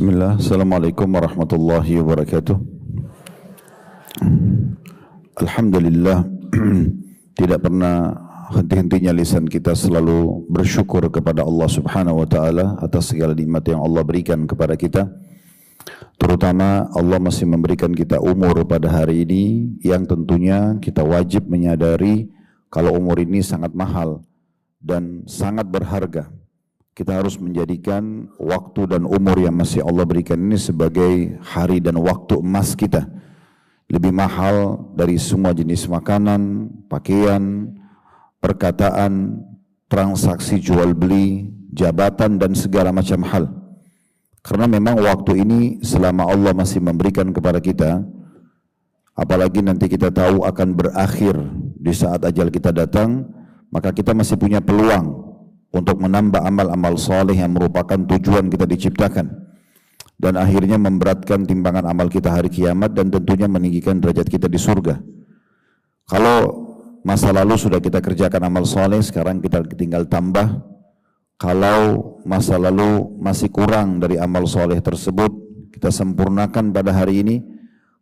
Bismillah, Assalamualaikum warahmatullahi wabarakatuh. Alhamdulillah, tidak pernah henti-hentinya lisan kita selalu bersyukur kepada Allah Subhanahu wa Ta'ala atas segala nikmat yang Allah berikan kepada kita. Terutama Allah masih memberikan kita umur pada hari ini yang tentunya kita wajib menyadari kalau umur ini sangat mahal dan sangat berharga. Kita harus menjadikan waktu dan umur yang masih Allah berikan ini sebagai hari dan waktu emas kita. Lebih mahal dari semua jenis makanan, pakaian, perkataan, transaksi jual beli, jabatan dan segala macam hal. Karena memang waktu ini selama Allah masih memberikan kepada kita, apalagi nanti kita tahu akan berakhir di saat ajal kita datang, maka kita masih punya peluang untuk menambah amal-amal saleh yang merupakan tujuan kita diciptakan dan akhirnya memberatkan timbangan amal kita hari kiamat dan tentunya meninggikan derajat kita di surga. Kalau masa lalu sudah kita kerjakan amal saleh, sekarang kita tinggal tambah. Kalau masa lalu masih kurang dari amal saleh tersebut, kita sempurnakan pada hari ini.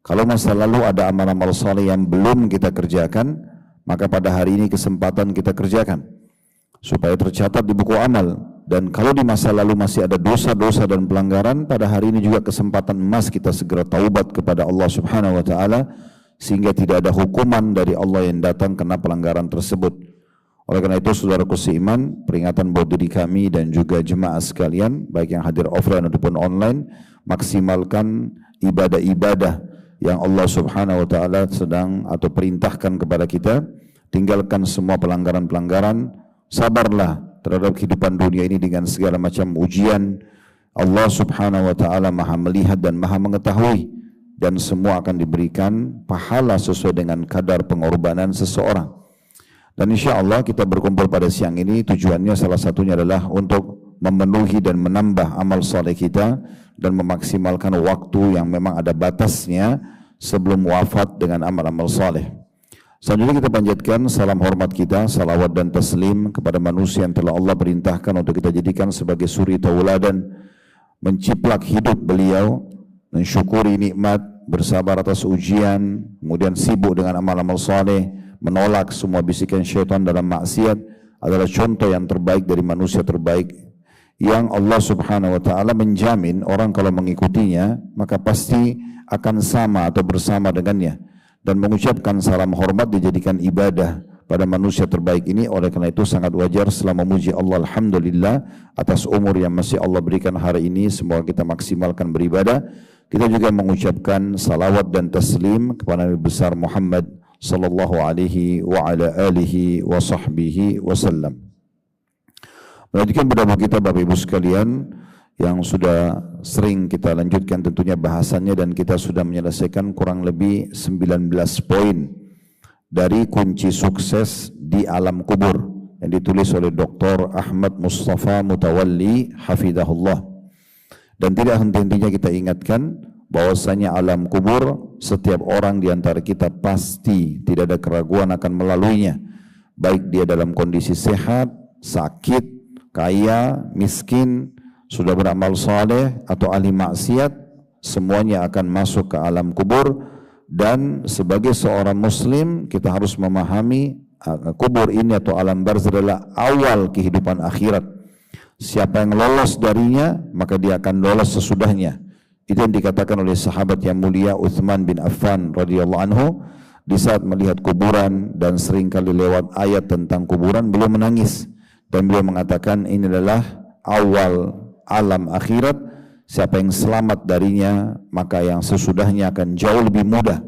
Kalau masa lalu ada amal-amal saleh yang belum kita kerjakan, maka pada hari ini kesempatan kita kerjakan supaya tercatat di buku amal. Dan kalau di masa lalu masih ada dosa-dosa dan pelanggaran, pada hari ini juga kesempatan emas kita segera taubat kepada Allah Subhanahu wa Ta'ala, sehingga tidak ada hukuman dari Allah yang datang karena pelanggaran tersebut. Oleh karena itu, saudaraku seiman, peringatan buat diri kami dan juga jemaah sekalian, baik yang hadir offline ataupun online, maksimalkan ibadah-ibadah yang Allah Subhanahu wa Ta'ala sedang atau perintahkan kepada kita. Tinggalkan semua pelanggaran-pelanggaran. Sabarlah terhadap kehidupan dunia ini dengan segala macam ujian. Allah Subhanahu wa Ta'ala Maha melihat dan Maha mengetahui, dan semua akan diberikan pahala sesuai dengan kadar pengorbanan seseorang. Dan insya Allah kita berkumpul pada siang ini tujuannya salah satunya adalah untuk memenuhi dan menambah amal saleh kita dan memaksimalkan waktu yang memang ada batasnya sebelum wafat dengan amal-amal saleh. Selanjutnya kita panjatkan salam hormat kita, salawat dan taslim kepada manusia yang telah Allah perintahkan untuk kita jadikan sebagai suri tauladan, menciplak hidup beliau, mensyukuri nikmat, bersabar atas ujian, kemudian sibuk dengan amal-amal saleh, menolak semua bisikan syaitan dalam maksiat, adalah contoh yang terbaik dari manusia terbaik yang Allah Subhanahu wa Ta'ala menjamin orang kalau mengikutinya maka pasti akan sama atau bersama dengannya. Dan mengucapkan salam hormat dijadikan ibadah pada manusia terbaik ini. Oleh karena itu sangat wajar setelah memuji Allah, alhamdulillah atas umur yang masih Allah berikan hari ini, semoga kita maksimalkan beribadah. Kita juga mengucapkan salawat dan taslim kepada Nabi besar Muhammad sallallahu alaihi wa ala alihi wa sahbihi wasallam. Melanjutkan pada kita Bapak Ibu sekalian, yang sudah sering kita lanjutkan tentunya bahasannya, dan kita sudah menyelesaikan kurang lebih 19 poin dari kunci sukses di alam kubur yang ditulis oleh Dr. Ahmad Mustafa Mutawalli hafidahullah. Dan tidak henti-hentinya kita ingatkan bahwasanya alam kubur setiap orang di antara kita pasti tidak ada keraguan akan melaluinya, baik dia dalam kondisi sehat, sakit, kaya, miskin, sudah beramal saleh atau ahli maksiat, semuanya akan masuk ke alam kubur. Dan sebagai seorang muslim kita harus memahami kubur ini atau alam barzakh adalah awal kehidupan akhirat. Siapa yang lolos darinya maka dia akan lolos sesudahnya. Itu yang dikatakan oleh sahabat yang mulia Utsman bin Affan radhiyallahu anhu di saat melihat kuburan dan seringkali lewat ayat tentang kuburan, beliau menangis dan beliau mengatakan ini adalah awal alam akhirat. Siapa yang selamat darinya maka yang sesudahnya akan jauh lebih mudah.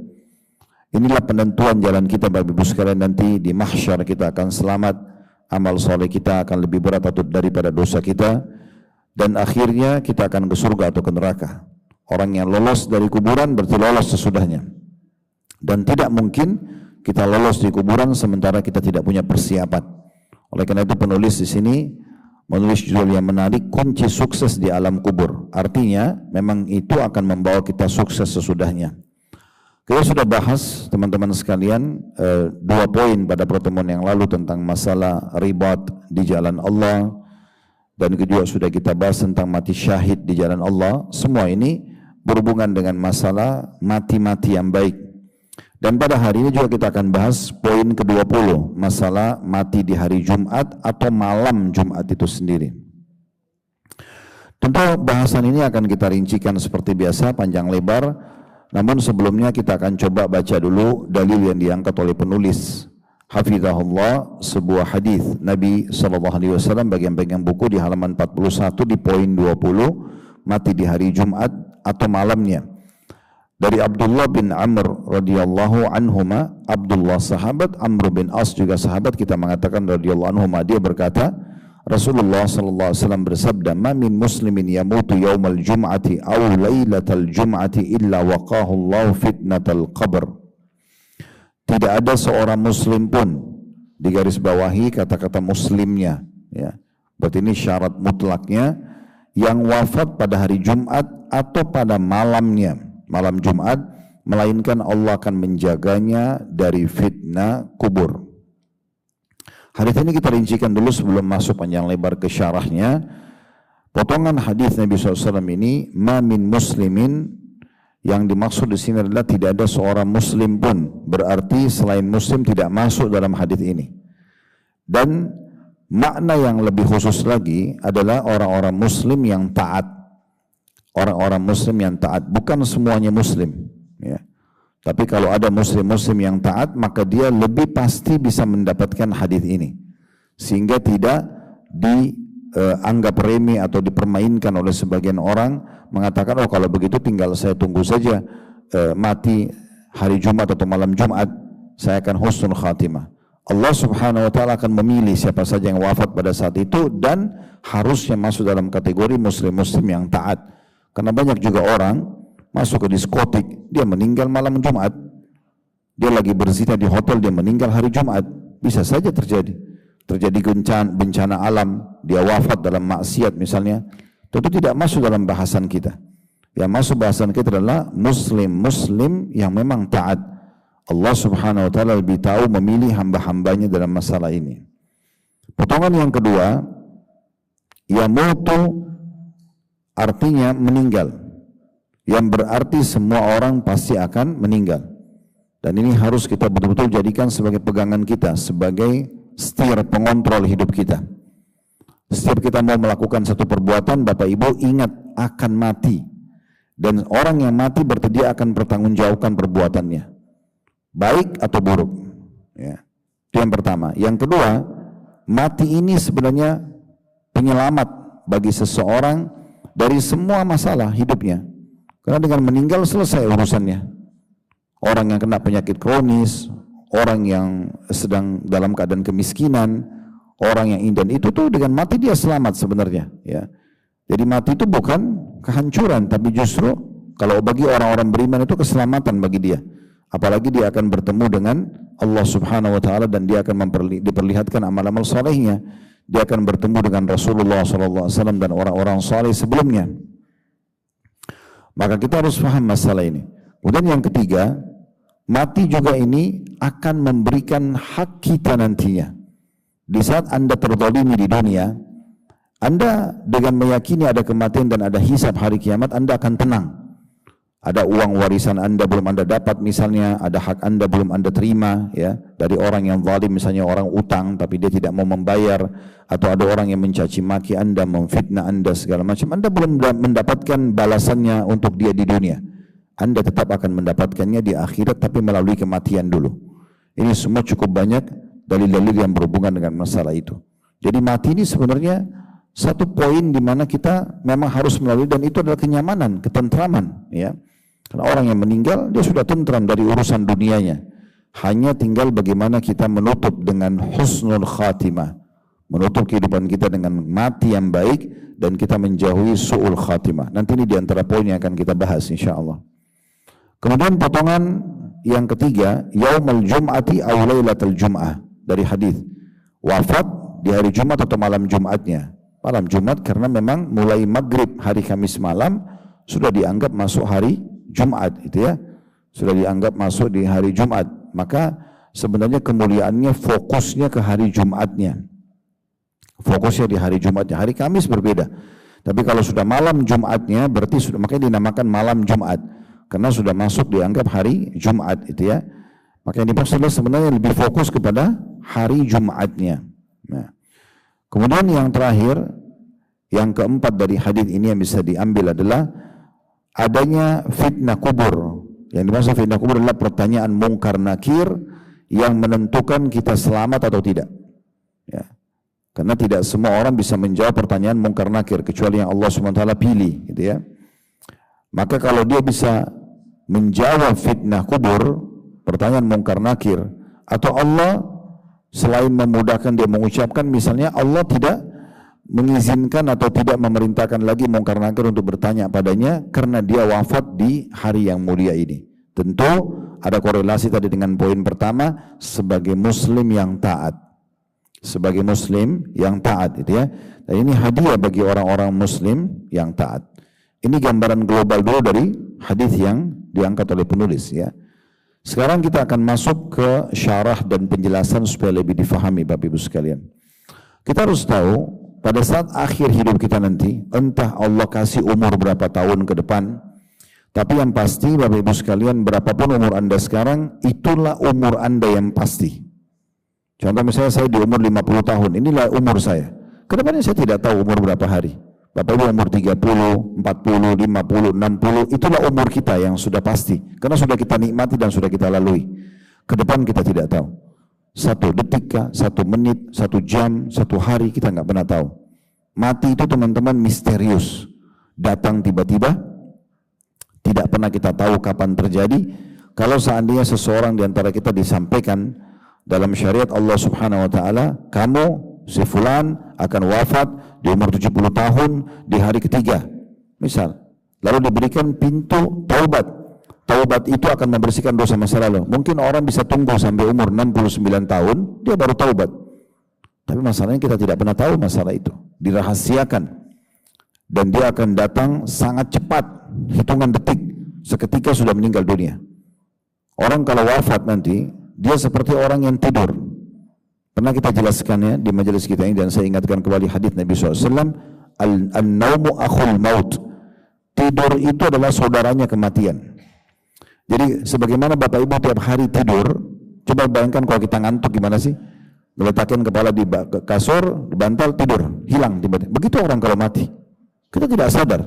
Inilah penentuan jalan kita Bapak Ibu sekalian. Nanti di mahsyar kita akan selamat, amal soleh kita akan lebih berat atau daripada dosa kita, dan akhirnya kita akan ke surga atau ke neraka. Orang yang lolos dari kuburan berarti lolos sesudahnya, dan tidak mungkin kita lolos di kuburan sementara kita tidak punya persiapan. Oleh karena itu penulis di sini menulis judul yang menarik, kunci sukses di alam kubur. Artinya memang itu akan membawa kita sukses sesudahnya. Kita sudah bahas teman-teman sekalian 2 poin pada pertemuan yang lalu tentang masalah ribat di jalan Allah, dan kedua sudah kita bahas tentang mati syahid di jalan Allah. Semua ini berhubungan dengan masalah mati-mati yang baik. Dan pada hari ini juga kita akan bahas poin ke-20, masalah mati di hari Jumat atau malam Jumat itu sendiri. Tentu bahasan ini akan kita rincikan seperti biasa, panjang lebar. Namun sebelumnya kita akan coba baca dulu dalil yang diangkat oleh penulis hafizahullah, sebuah hadis Nabi SAW, bagian-bagian buku di halaman 41 di poin 20, mati di hari Jumat atau malamnya. Dari Abdullah bin Amr radhiyallahu anhuma, Abdullah sahabat, Amr bin As juga sahabat, kita mengatakan radhiyallahu anhuma, dia berkata, Rasulullah sallallahu alaihi wasallam bersabda, "Ma min muslimin yamutu yaumal jum'ati aw lailatal jum'ati illa waqahu Allah fitnatal qabr." Tidak ada seorang muslim pun, di garis bawahi kata-kata muslimnya, ya. Berarti ini syarat mutlaknya, yang wafat pada hari Jumat atau pada malamnya, malam Jumat, melainkan Allah akan menjaganya dari fitnah kubur. Hadis ini kita rincikan dulu sebelum masuk panjang lebar ke syarahnya. Potongan hadis Nabi SAW ini, ma min muslimin, yang dimaksud di sini adalah tidak ada seorang muslim pun, berarti selain muslim tidak masuk dalam hadis ini. Dan makna yang lebih khusus lagi adalah orang-orang muslim yang taat. Orang-orang muslim yang taat, bukan semuanya muslim, ya. Tapi kalau ada muslim-muslim yang taat, maka dia lebih pasti bisa mendapatkan hadis ini. Sehingga tidak dianggap remeh atau dipermainkan oleh sebagian orang, mengatakan, oh kalau begitu tinggal saya tunggu saja mati hari Jumat atau malam Jumat, saya akan husnul khatimah. Allah subhanahu wa ta'ala akan memilih siapa saja yang wafat pada saat itu, dan harusnya masuk dalam kategori muslim-muslim yang taat. Karena banyak juga orang masuk ke diskotik, dia meninggal malam Jumat. Dia lagi berzina di hotel, dia meninggal hari Jumat. Bisa saja terjadi. Terjadi bencana alam, dia wafat dalam maksiat misalnya. Tentu tidak masuk dalam bahasan kita. Yang masuk bahasan kita adalah muslim-muslim yang memang taat. Allah subhanahu wa ta'ala lebih tahu memilih hamba-hambanya dalam masalah ini. Potongan yang kedua, yamutu artinya meninggal, yang berarti semua orang pasti akan meninggal. Dan ini harus kita betul-betul jadikan sebagai pegangan kita, sebagai setir pengontrol hidup kita. Setiap kita mau melakukan satu perbuatan, Bapak Ibu ingat akan mati. Dan orang yang mati berarti dia akan bertanggungjawabkan perbuatannya, baik atau buruk, ya. Itu yang pertama. Yang kedua, mati ini sebenarnya penyelamat bagi seseorang dari semua masalah hidupnya. Karena dengan meninggal selesai urusannya. Orang yang kena penyakit kronis, orang yang sedang dalam keadaan kemiskinan, orang yang indan, itu tuh dengan mati dia selamat sebenarnya, ya. Jadi mati itu bukan kehancuran, tapi justru kalau bagi orang-orang beriman itu keselamatan bagi dia. Apalagi dia akan bertemu dengan Allah subhanahu wa ta'ala, dan dia akan diperlihatkan amal-amal salehnya. Dia akan bertemu dengan Rasulullah SAW dan orang-orang saleh sebelumnya. Maka kita harus paham masalah ini. Kemudian yang ketiga, mati juga ini akan memberikan hak kita nantinya. Di saat Anda terzalimi di dunia, Anda dengan meyakini ada kematian dan ada hisab hari kiamat, Anda akan tenang. Ada uang warisan Anda belum Anda dapat misalnya, ada hak Anda belum Anda terima, ya, dari orang yang zalim, misalnya orang utang tapi dia tidak mau membayar, atau ada orang yang mencaci maki Anda, memfitnah Anda segala macam, Anda belum mendapatkan balasannya untuk dia di dunia. Anda tetap akan mendapatkannya di akhirat, tapi melalui kematian dulu. Ini semua cukup banyak dalil-dalil yang berhubungan dengan masalah itu. Jadi mati ini sebenarnya satu poin di mana kita memang harus melalui, dan itu adalah kenyamanan, ketentraman, ya. Karena orang yang meninggal dia sudah tentram dari urusan dunianya. Hanya tinggal bagaimana kita menutup dengan husnul khatimah, menutup kehidupan kita dengan mati yang baik, dan kita menjauhi su'ul khatimah. Nanti ini diantara poin yang akan kita bahas insyaallah. Kemudian potongan yang ketiga, yaumul jum'ati aw lailatul jum'ah, dari hadis wafat di hari Jumat atau malam Jumatnya. Malam Jumat karena memang mulai maghrib hari Kamis malam sudah dianggap masuk hari Jumat, itu ya, sudah dianggap masuk di hari Jumat. Maka sebenarnya kemuliaannya fokusnya ke hari Jumatnya, fokusnya di hari Jumatnya. Hari Kamis berbeda. Tapi kalau sudah malam Jumatnya berarti sudah, makanya dinamakan malam Jumat karena sudah masuk dianggap hari Jumat itu ya. Maka yang dimaksud sebenarnya lebih fokus kepada hari Jumatnya. Nah, kemudian yang terakhir, yang keempat dari hadis ini yang bisa diambil adalah adanya fitnah kubur. Yang dimaksud fitnah kubur adalah pertanyaan mungkar nakir yang menentukan kita selamat atau tidak. Ya. Karena tidak semua orang bisa menjawab pertanyaan mungkar nakir kecuali yang Allah SWT pilih, gitu ya. Maka kalau dia bisa menjawab fitnah kubur, pertanyaan mungkar nakir, atau Allah selain memudahkan dia mengucapkan, misalnya Allah tidak mengizinkan atau tidak memerintahkan lagi mungkar nakir untuk bertanya padanya karena dia wafat di hari yang mulia ini. Tentu ada korelasi tadi dengan poin pertama, sebagai muslim yang taat. Sebagai muslim yang taat itu ya. Dan ini hadiah bagi orang-orang muslim yang taat. Ini gambaran global dulu dari hadis yang diangkat oleh penulis ya. Sekarang kita akan masuk ke syarah dan penjelasan supaya lebih difahami Bapak Ibu sekalian. Kita harus tahu pada saat akhir hidup kita nanti, entah Allah kasih umur berapa tahun ke depan, tapi yang pasti Bapak Ibu sekalian, berapapun umur Anda sekarang, itulah umur Anda yang pasti. Contoh misalnya saya di umur 50 tahun, inilah umur saya. Kedepannya saya tidak tahu umur berapa hari. Bapak Ibu umur 30, 40, 50, 60, itulah umur kita yang sudah pasti. Karena sudah kita nikmati dan sudah kita lalui. Kedepan kita tidak tahu. 1 detik, 1 menit, 1 jam, 1 hari, kita nggak pernah tahu. Mati itu teman-teman misterius. Datang tiba-tiba, tidak pernah kita tahu kapan terjadi. Kalau seandainya seseorang di antara kita disampaikan dalam syariat Allah Subhanahu wa taala, kamu si fulan akan wafat di umur 70 tahun di hari ketiga. Misal, lalu diberikan pintu taubat. Taubat itu akan membersihkan dosa masa lalu. Mungkin orang bisa tunggu sampai umur 69 tahun, dia baru taubat. Tapi masalahnya kita tidak pernah tahu masalah itu. Dirahasiakan. Dan dia akan datang sangat cepat, hitungan detik, seketika sudah meninggal dunia. Orang kalau wafat nanti, dia seperti orang yang tidur. Pernah kita jelaskannya di majelis kita ini, dan saya ingatkan kembali hadis Nabi SAW, An-naumu akhul maut. Tidur itu adalah saudaranya kematian. Jadi sebagaimana Bapak Ibu tiap hari tidur, coba bayangkan kalau kita ngantuk gimana sih? Meletakkan kepala di kasur, di bantal, tidur, hilang tiba-tiba. Begitu orang kalau mati, kita tidak sadar.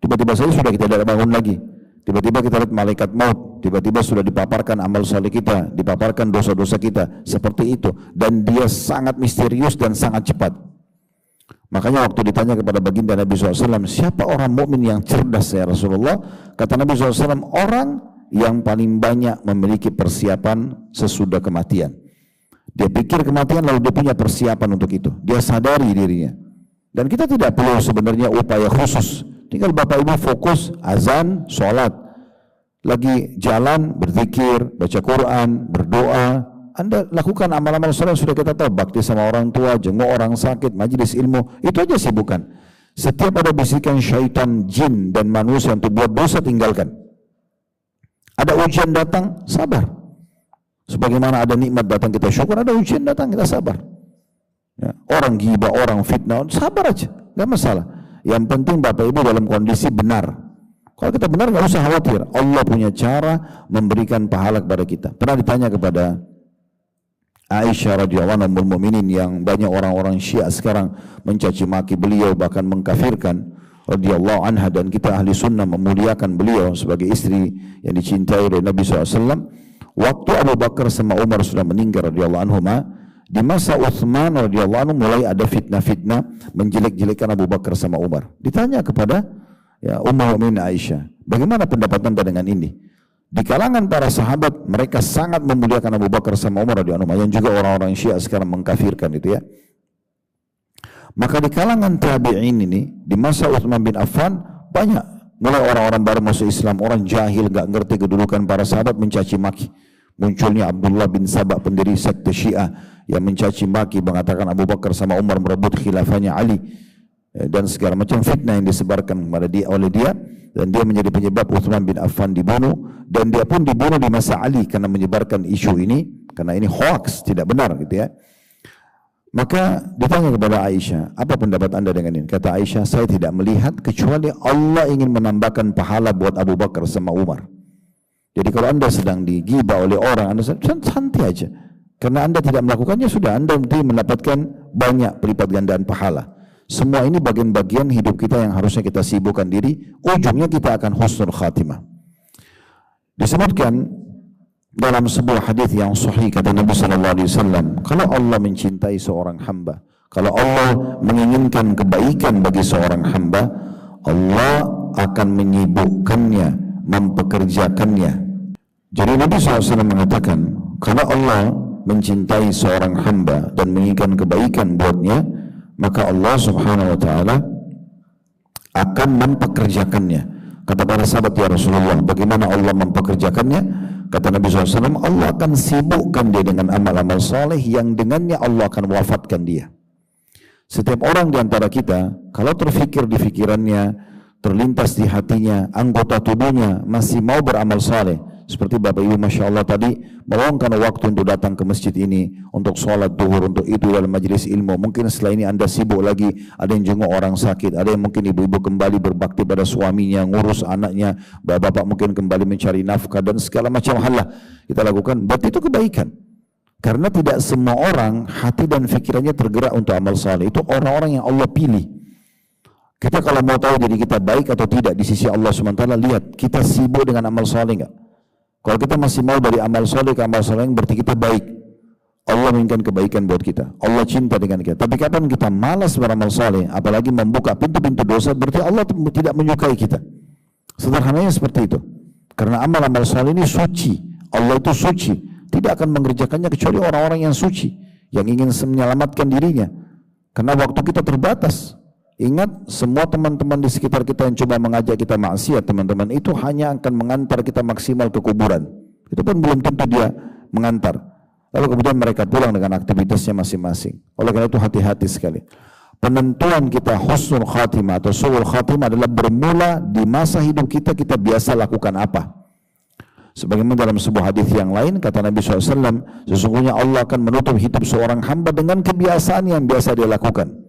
Tiba-tiba saja sudah kita tidak bangun lagi. Tiba-tiba kita lihat malaikat maut, tiba-tiba sudah dipaparkan amal saleh kita, dipaparkan dosa-dosa kita, seperti itu. Dan dia sangat misterius dan sangat cepat. Makanya waktu ditanya kepada baginda Nabi SAW, siapa orang mukmin yang cerdas ya Rasulullah? Kata Nabi SAW, orang yang paling banyak memiliki persiapan sesudah kematian. Dia pikir kematian lalu dia punya persiapan untuk itu. Dia sadari dirinya. Dan kita tidak perlu sebenarnya upaya khusus. Tinggal Bapak Ibu fokus, azan, sholat. Lagi jalan, berzikir, baca Quran, berdoa. Anda lakukan amal-amal sholat sudah kita tahu. Bakti sama orang tua, jenguk orang sakit, majelis ilmu. Itu aja sibukan. Setiap ada bisikan syaitan, jin, dan manusia untuk buat dosa, tinggalkan. Ada ujian datang, sabar. Sebagaimana ada nikmat datang kita syukur, ada ujian datang kita sabar. Ya, orang ghibah, orang fitnah, sabar aja, nggak masalah. Yang penting Bapak Ibu dalam kondisi benar. Kalau kita benar nggak usah khawatir. Allah punya cara memberikan pahala kepada kita. Pernah ditanya kepada Aisyah radhiyallahu anha ummul mukminin, yang banyak orang-orang Syiah sekarang mencaci maki beliau bahkan mengkafirkan radhiyallahu anha, dan kita ahli sunnah memuliakan beliau sebagai istri yang dicintai oleh Nabi SAW. Waktu Abu Bakar sama Umar sudah meninggal radhiyallahu anhuma, di masa Utsman radhiyallahu anhu mulai ada fitnah-fitnah menjelek-jelekan Abu Bakar sama Umar. Ditanya kepada Ummul Mukminin Aisyah, bagaimana pendapat Anda dengan ini? Di kalangan para sahabat, mereka sangat memuliakan Abu Bakar sama Umar radhiyallahu anhu, yang juga orang-orang Syiah sekarang mengkafirkan itu ya. Maka di kalangan tabi'in ini, di masa Utsman bin Affan, banyak mulai orang-orang baru masuk Islam, orang jahil, gak ngerti kedudukan para sahabat, mencaci maki. Munculnya Abdullah bin Sabah, pendiri sekte Syiah, yang mencaci maki, mengatakan Abu Bakar sama Umar merebut khilafahnya Ali, dan segala macam fitnah yang disebarkan kepada dia oleh dia, dan dia menjadi penyebab Utsman bin Affan dibunuh, dan dia pun dibunuh di masa Ali karena menyebarkan isu ini, karena ini hoax, tidak benar gitu ya. Maka ditanya kepada Aisyah, apa pendapat anda dengan ini? Kata Aisyah, saya tidak melihat kecuali Allah ingin menambahkan pahala buat Abu Bakar sama Umar. Jadi kalau anda sedang digibah oleh orang, anda santai aja. Karena anda tidak melakukannya, sudah anda nanti mendapatkan banyak pelipat gandaan pahala. Semua ini bagian-bagian hidup kita yang harusnya kita sibukkan diri, ujungnya kita akan husnul khatimah. Disebutkan dalam sebuah hadis yang sahih kata Nabi SAW, kalau Allah mencintai seorang hamba, kalau Allah menginginkan kebaikan bagi seorang hamba, Allah akan menyibukkannya, mempekerjakannya. Jadi Nabi SAW mengatakan, kalau Allah mencintai seorang hamba dan menginginkan kebaikan buatnya, maka Allah Subhanahu wa Ta'ala akan mempekerjakannya. Kata para sahabat, ya Rasulullah, bagaimana Allah mempekerjakannya? Kata Nabi SAW, Allah akan sibukkan dia dengan amal-amal saleh yang dengannya Allah akan wafatkan dia. Setiap orang di antara kita, kalau terfikir di pikirannya, terlintas di hatinya, anggota tubuhnya masih mau beramal saleh, seperti Bapak Ibu Masya Allah tadi meluangkan waktu untuk datang ke masjid ini, untuk sholat duhur, untuk itu dalam majelis ilmu. Mungkin setelah ini anda sibuk lagi, ada yang jenguk orang sakit, ada yang mungkin ibu-ibu kembali berbakti pada suaminya, ngurus anaknya, bapak-bapak mungkin kembali mencari nafkah dan segala macam hal lah kita lakukan. Berarti itu kebaikan. Karena tidak semua orang hati dan fikirannya tergerak untuk amal saleh. Itu orang-orang yang Allah pilih. Kita kalau mau tahu diri kita baik atau tidak di sisi Allah SWT, lihat kita sibuk dengan amal saleh enggak? Kalau kita masih mau dari amal soleh ke amal soleh, berarti kita baik. Allah menginginkan kebaikan buat kita. Allah cinta dengan kita. Tapi kapan kita malas beramal soleh, apalagi membuka pintu-pintu dosa, berarti Allah tidak menyukai kita. Sederhananya seperti itu. Karena amal-amal soleh ini suci. Allah itu suci. Tidak akan mengerjakannya kecuali orang-orang yang suci, yang ingin menyelamatkan dirinya. Karena waktu kita terbatas. Ingat, semua teman-teman di sekitar kita yang coba mengajak kita maksiat, teman-teman, itu hanya akan mengantar kita maksimal ke kuburan. Itu pun belum tentu dia mengantar. Lalu kemudian mereka pulang dengan aktivitasnya masing-masing. Oleh karena itu hati-hati sekali. Penentuan kita husnul khatimah atau su'ul khatimah adalah bermula di masa hidup kita, kita biasa lakukan apa. Sebagaimana dalam sebuah hadis yang lain, kata Nabi SAW, sesungguhnya Allah akan menutup hidup seorang hamba dengan kebiasaan yang biasa dia lakukan.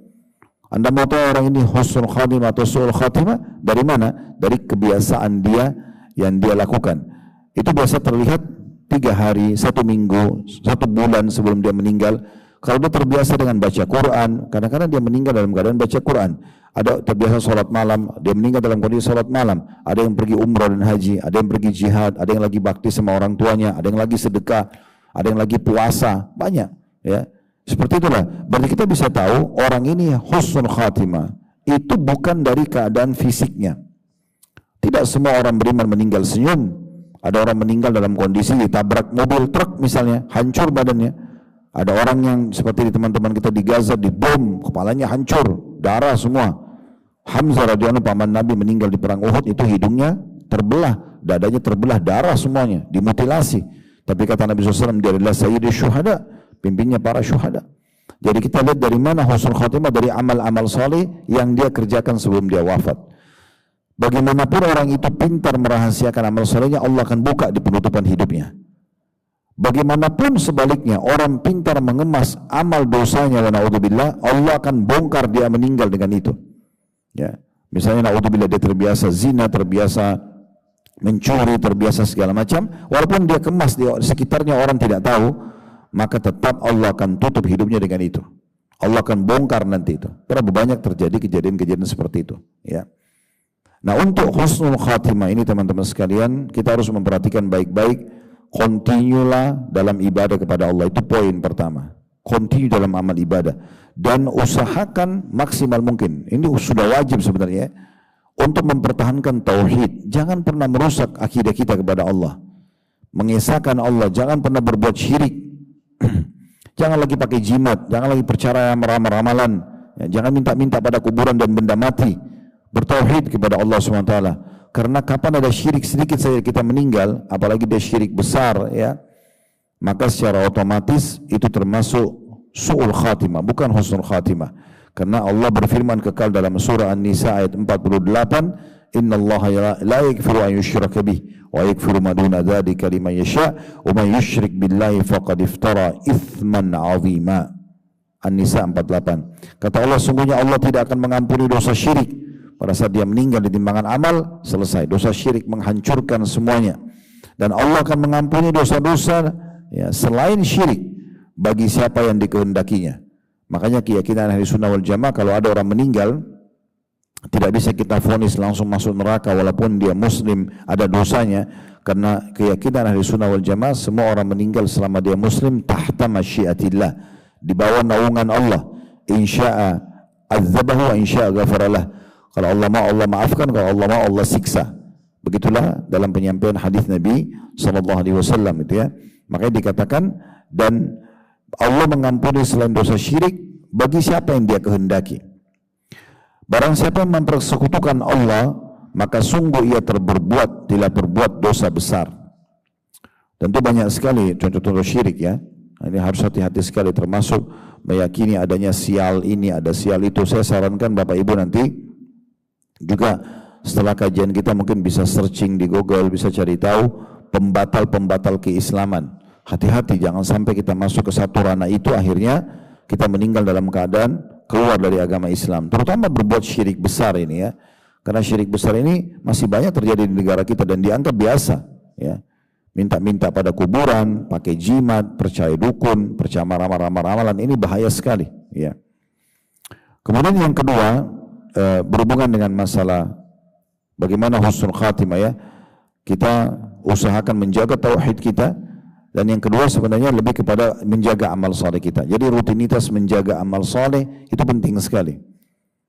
Anda mau tahu orang ini husnul khatimah atau su'ul khatimah dari mana? Dari kebiasaan dia yang dia lakukan. Itu biasa terlihat 3 hari, 1 minggu, 1 bulan sebelum dia meninggal. Kalau dia terbiasa dengan baca Quran, kadang-kadang dia meninggal dalam keadaan baca Quran. Ada terbiasa sholat malam, dia meninggal dalam kondisi sholat malam. Ada yang pergi umrah dan haji, ada yang pergi jihad, ada yang lagi bakti sama orang tuanya, ada yang lagi sedekah, ada yang lagi puasa, banyak ya. Seperti itulah, berarti kita bisa tahu orang ini husnul khatimah itu bukan dari keadaan fisiknya. Tidak semua orang beriman meninggal senyum. Ada orang meninggal dalam kondisi ditabrak mobil truk misalnya, hancur badannya. Ada orang yang seperti teman-teman kita di Gaza, dibom, kepalanya hancur, darah semua. Hamzah radhiyallahu anhu, paman Nabi, meninggal di perang Uhud, itu hidungnya terbelah, dadanya terbelah, darah semuanya, dimutilasi. Tapi kata Nabi SAW, dia adalah sayyidul syuhada, pimpinnya para syuhada. Jadi kita lihat dari mana husnul khatimah, dari amal-amal saleh yang dia kerjakan sebelum dia wafat. Bagaimanapun orang itu pintar merahasiakan amal salehnya, Allah akan buka di penutupan hidupnya. Bagaimanapun sebaliknya, orang pintar mengemas amal dosanya, wa na'udzubillah, Allah akan bongkar dia meninggal dengan itu. Ya, misalnya na'udzubillah dia terbiasa zina, terbiasa mencuri, terbiasa segala macam, walaupun dia kemas di sekitarnya orang tidak tahu, maka tetap Allah akan tutup hidupnya dengan itu. Allah akan bongkar nanti itu. Berapa banyak terjadi kejadian-kejadian seperti itu. Ya. Nah, untuk husnul khatimah ini teman-teman sekalian, kita harus memperhatikan baik-baik. Continuelah dalam ibadah kepada Allah, itu poin pertama. Continue dalam amal ibadah dan usahakan maksimal mungkin. Ini sudah wajib sebenarnya untuk mempertahankan tauhid. Jangan pernah merusak akidah kita kepada Allah. Mengesahkan Allah, jangan pernah berbuat syirik. Jangan lagi pakai jimat, jangan lagi percaya ramalan, ya, jangan minta-minta pada kuburan dan benda mati. Bertauhid kepada Allah SWT. Karena kapan ada syirik sedikit saja kita meninggal, apalagi dia syirik besar, ya, maka secara otomatis itu termasuk su'ul khatimah, bukan husnul khatimah. Karena Allah berfirman kekal dalam surah An-Nisa ayat 48, innallaha la yaghfiru an yushraka bih wa yaghfiru ma duna dzalika liman yasha wa man yusyrik billahi faqad iftara itsman 'azima. An-Nisa 48. Kata Allah, sungguhnya Allah tidak akan mengampuni dosa syirik. Pada saat dia meninggal di timbangan amal, selesai. Dosa syirik menghancurkan semuanya. Dan Allah akan mengampuni dosa-dosa ya, selain syirik bagi siapa yang dikehendakinya. Makanya keyakinan ahli sunnah wal jamaah, kalau ada orang meninggal, tidak bisa kita vonis langsung masuk neraka walaupun dia muslim, ada dosanya. Karena keyakinan ahli sunnah wal jamaah, semua orang meninggal selama dia muslim tahta masyiatillah, di bawah naungan Allah. Insya'a azzabahu wa insya'a ghafaralah. Kalau Allah mau Allah maafkan, kalau Allah mau Allah siksa. Begitulah dalam penyampaian hadis Nabi SAW itu ya. Makanya dikatakan, dan Allah mengampuni selain dosa syirik bagi siapa yang dia kehendaki. Barang siapa yang mempersekutukan Allah, maka sungguh ia telah berbuat dosa besar. Tentu banyak sekali contoh-contoh syirik ya. Ini harus hati-hati sekali, termasuk meyakini adanya sial ini, ada sial itu. Saya sarankan Bapak Ibu nanti juga setelah kajian kita mungkin bisa searching di Google, bisa cari tahu pembatal-pembatal keislaman. Hati-hati, jangan sampai kita masuk ke satu ranah itu akhirnya kita meninggal dalam keadaan keluar dari agama Islam. Terutama berbuat syirik besar ini ya. Karena syirik besar ini masih banyak terjadi di negara kita dan dianggap biasa ya. Minta-minta pada kuburan, pakai jimat, percaya dukun, percaya ramalan, ini bahaya sekali ya. Kemudian yang kedua, berhubungan dengan masalah bagaimana husnul khatimah ya. Kita usahakan menjaga tauhid kita, dan yang kedua sebenarnya lebih kepada menjaga amal saleh kita. Jadi rutinitas menjaga amal saleh itu penting sekali.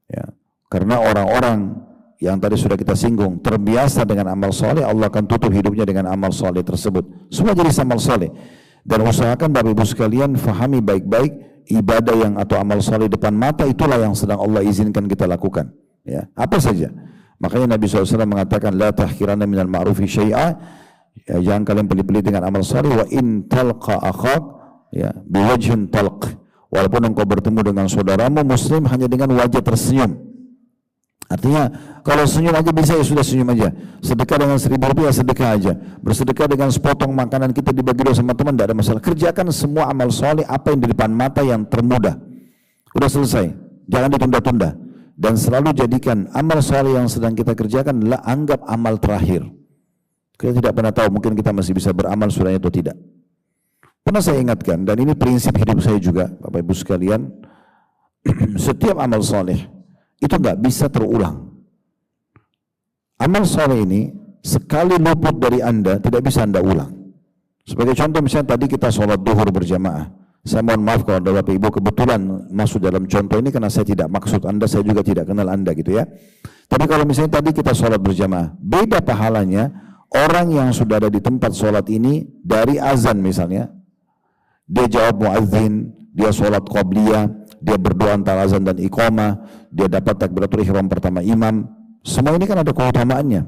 Ya. Karena orang-orang yang tadi sudah kita singgung terbiasa dengan amal saleh, Allah akan tutup hidupnya dengan amal saleh tersebut. Semua jadi amal saleh. Dan usahakan Bapak Ibu sekalian fahami baik-baik ibadah yang atau amal saleh depan mata itulah yang sedang Allah izinkan kita lakukan. Ya, apa saja. Makanya Nabi SAW mengatakan la tahkiranna minal ma'rufi syai'a, ya, jangan kalian pelit-pelit dengan amal saleh. Wa in talqa akhak ya biwajhin talq, walaupun engkau bertemu dengan saudaramu muslim hanya dengan wajah tersenyum. Artinya kalau senyum aja bisa, ya sudah senyum aja. Sedekah dengan 1.000 rupiah, sedekah aja. Bersedekah dengan sepotong makanan kita dibagi dua sama teman, tidak ada masalah. Kerjakan semua amal saleh apa yang di depan mata yang termudah. Udah selesai, jangan ditunda-tunda. Dan selalu jadikan amal saleh yang sedang kita kerjakan adalah anggap amal terakhir. Kita tidak pernah tahu, mungkin kita masih bisa beramal sudahnya atau tidak. Pernah saya ingatkan, dan ini prinsip hidup saya juga Bapak Ibu sekalian, setiap amal saleh itu nggak bisa terulang. Amal saleh ini sekali luput dari Anda tidak bisa Anda ulang. Sebagai contoh misalnya tadi kita sholat duhur berjamaah. Saya mohon maaf kalau ada Bapak Ibu kebetulan masuk dalam contoh ini karena saya tidak maksud Anda, saya juga tidak kenal Anda gitu ya. Tapi kalau misalnya tadi kita sholat berjamaah, beda pahalanya orang yang sudah ada di tempat sholat ini dari azan misalnya, dia jawab muadzin, dia sholat qabliyah, dia berdoa antara azan dan iqamah, dia dapat takbiratul ihram pertama imam. Semua ini kan ada keutamaannya.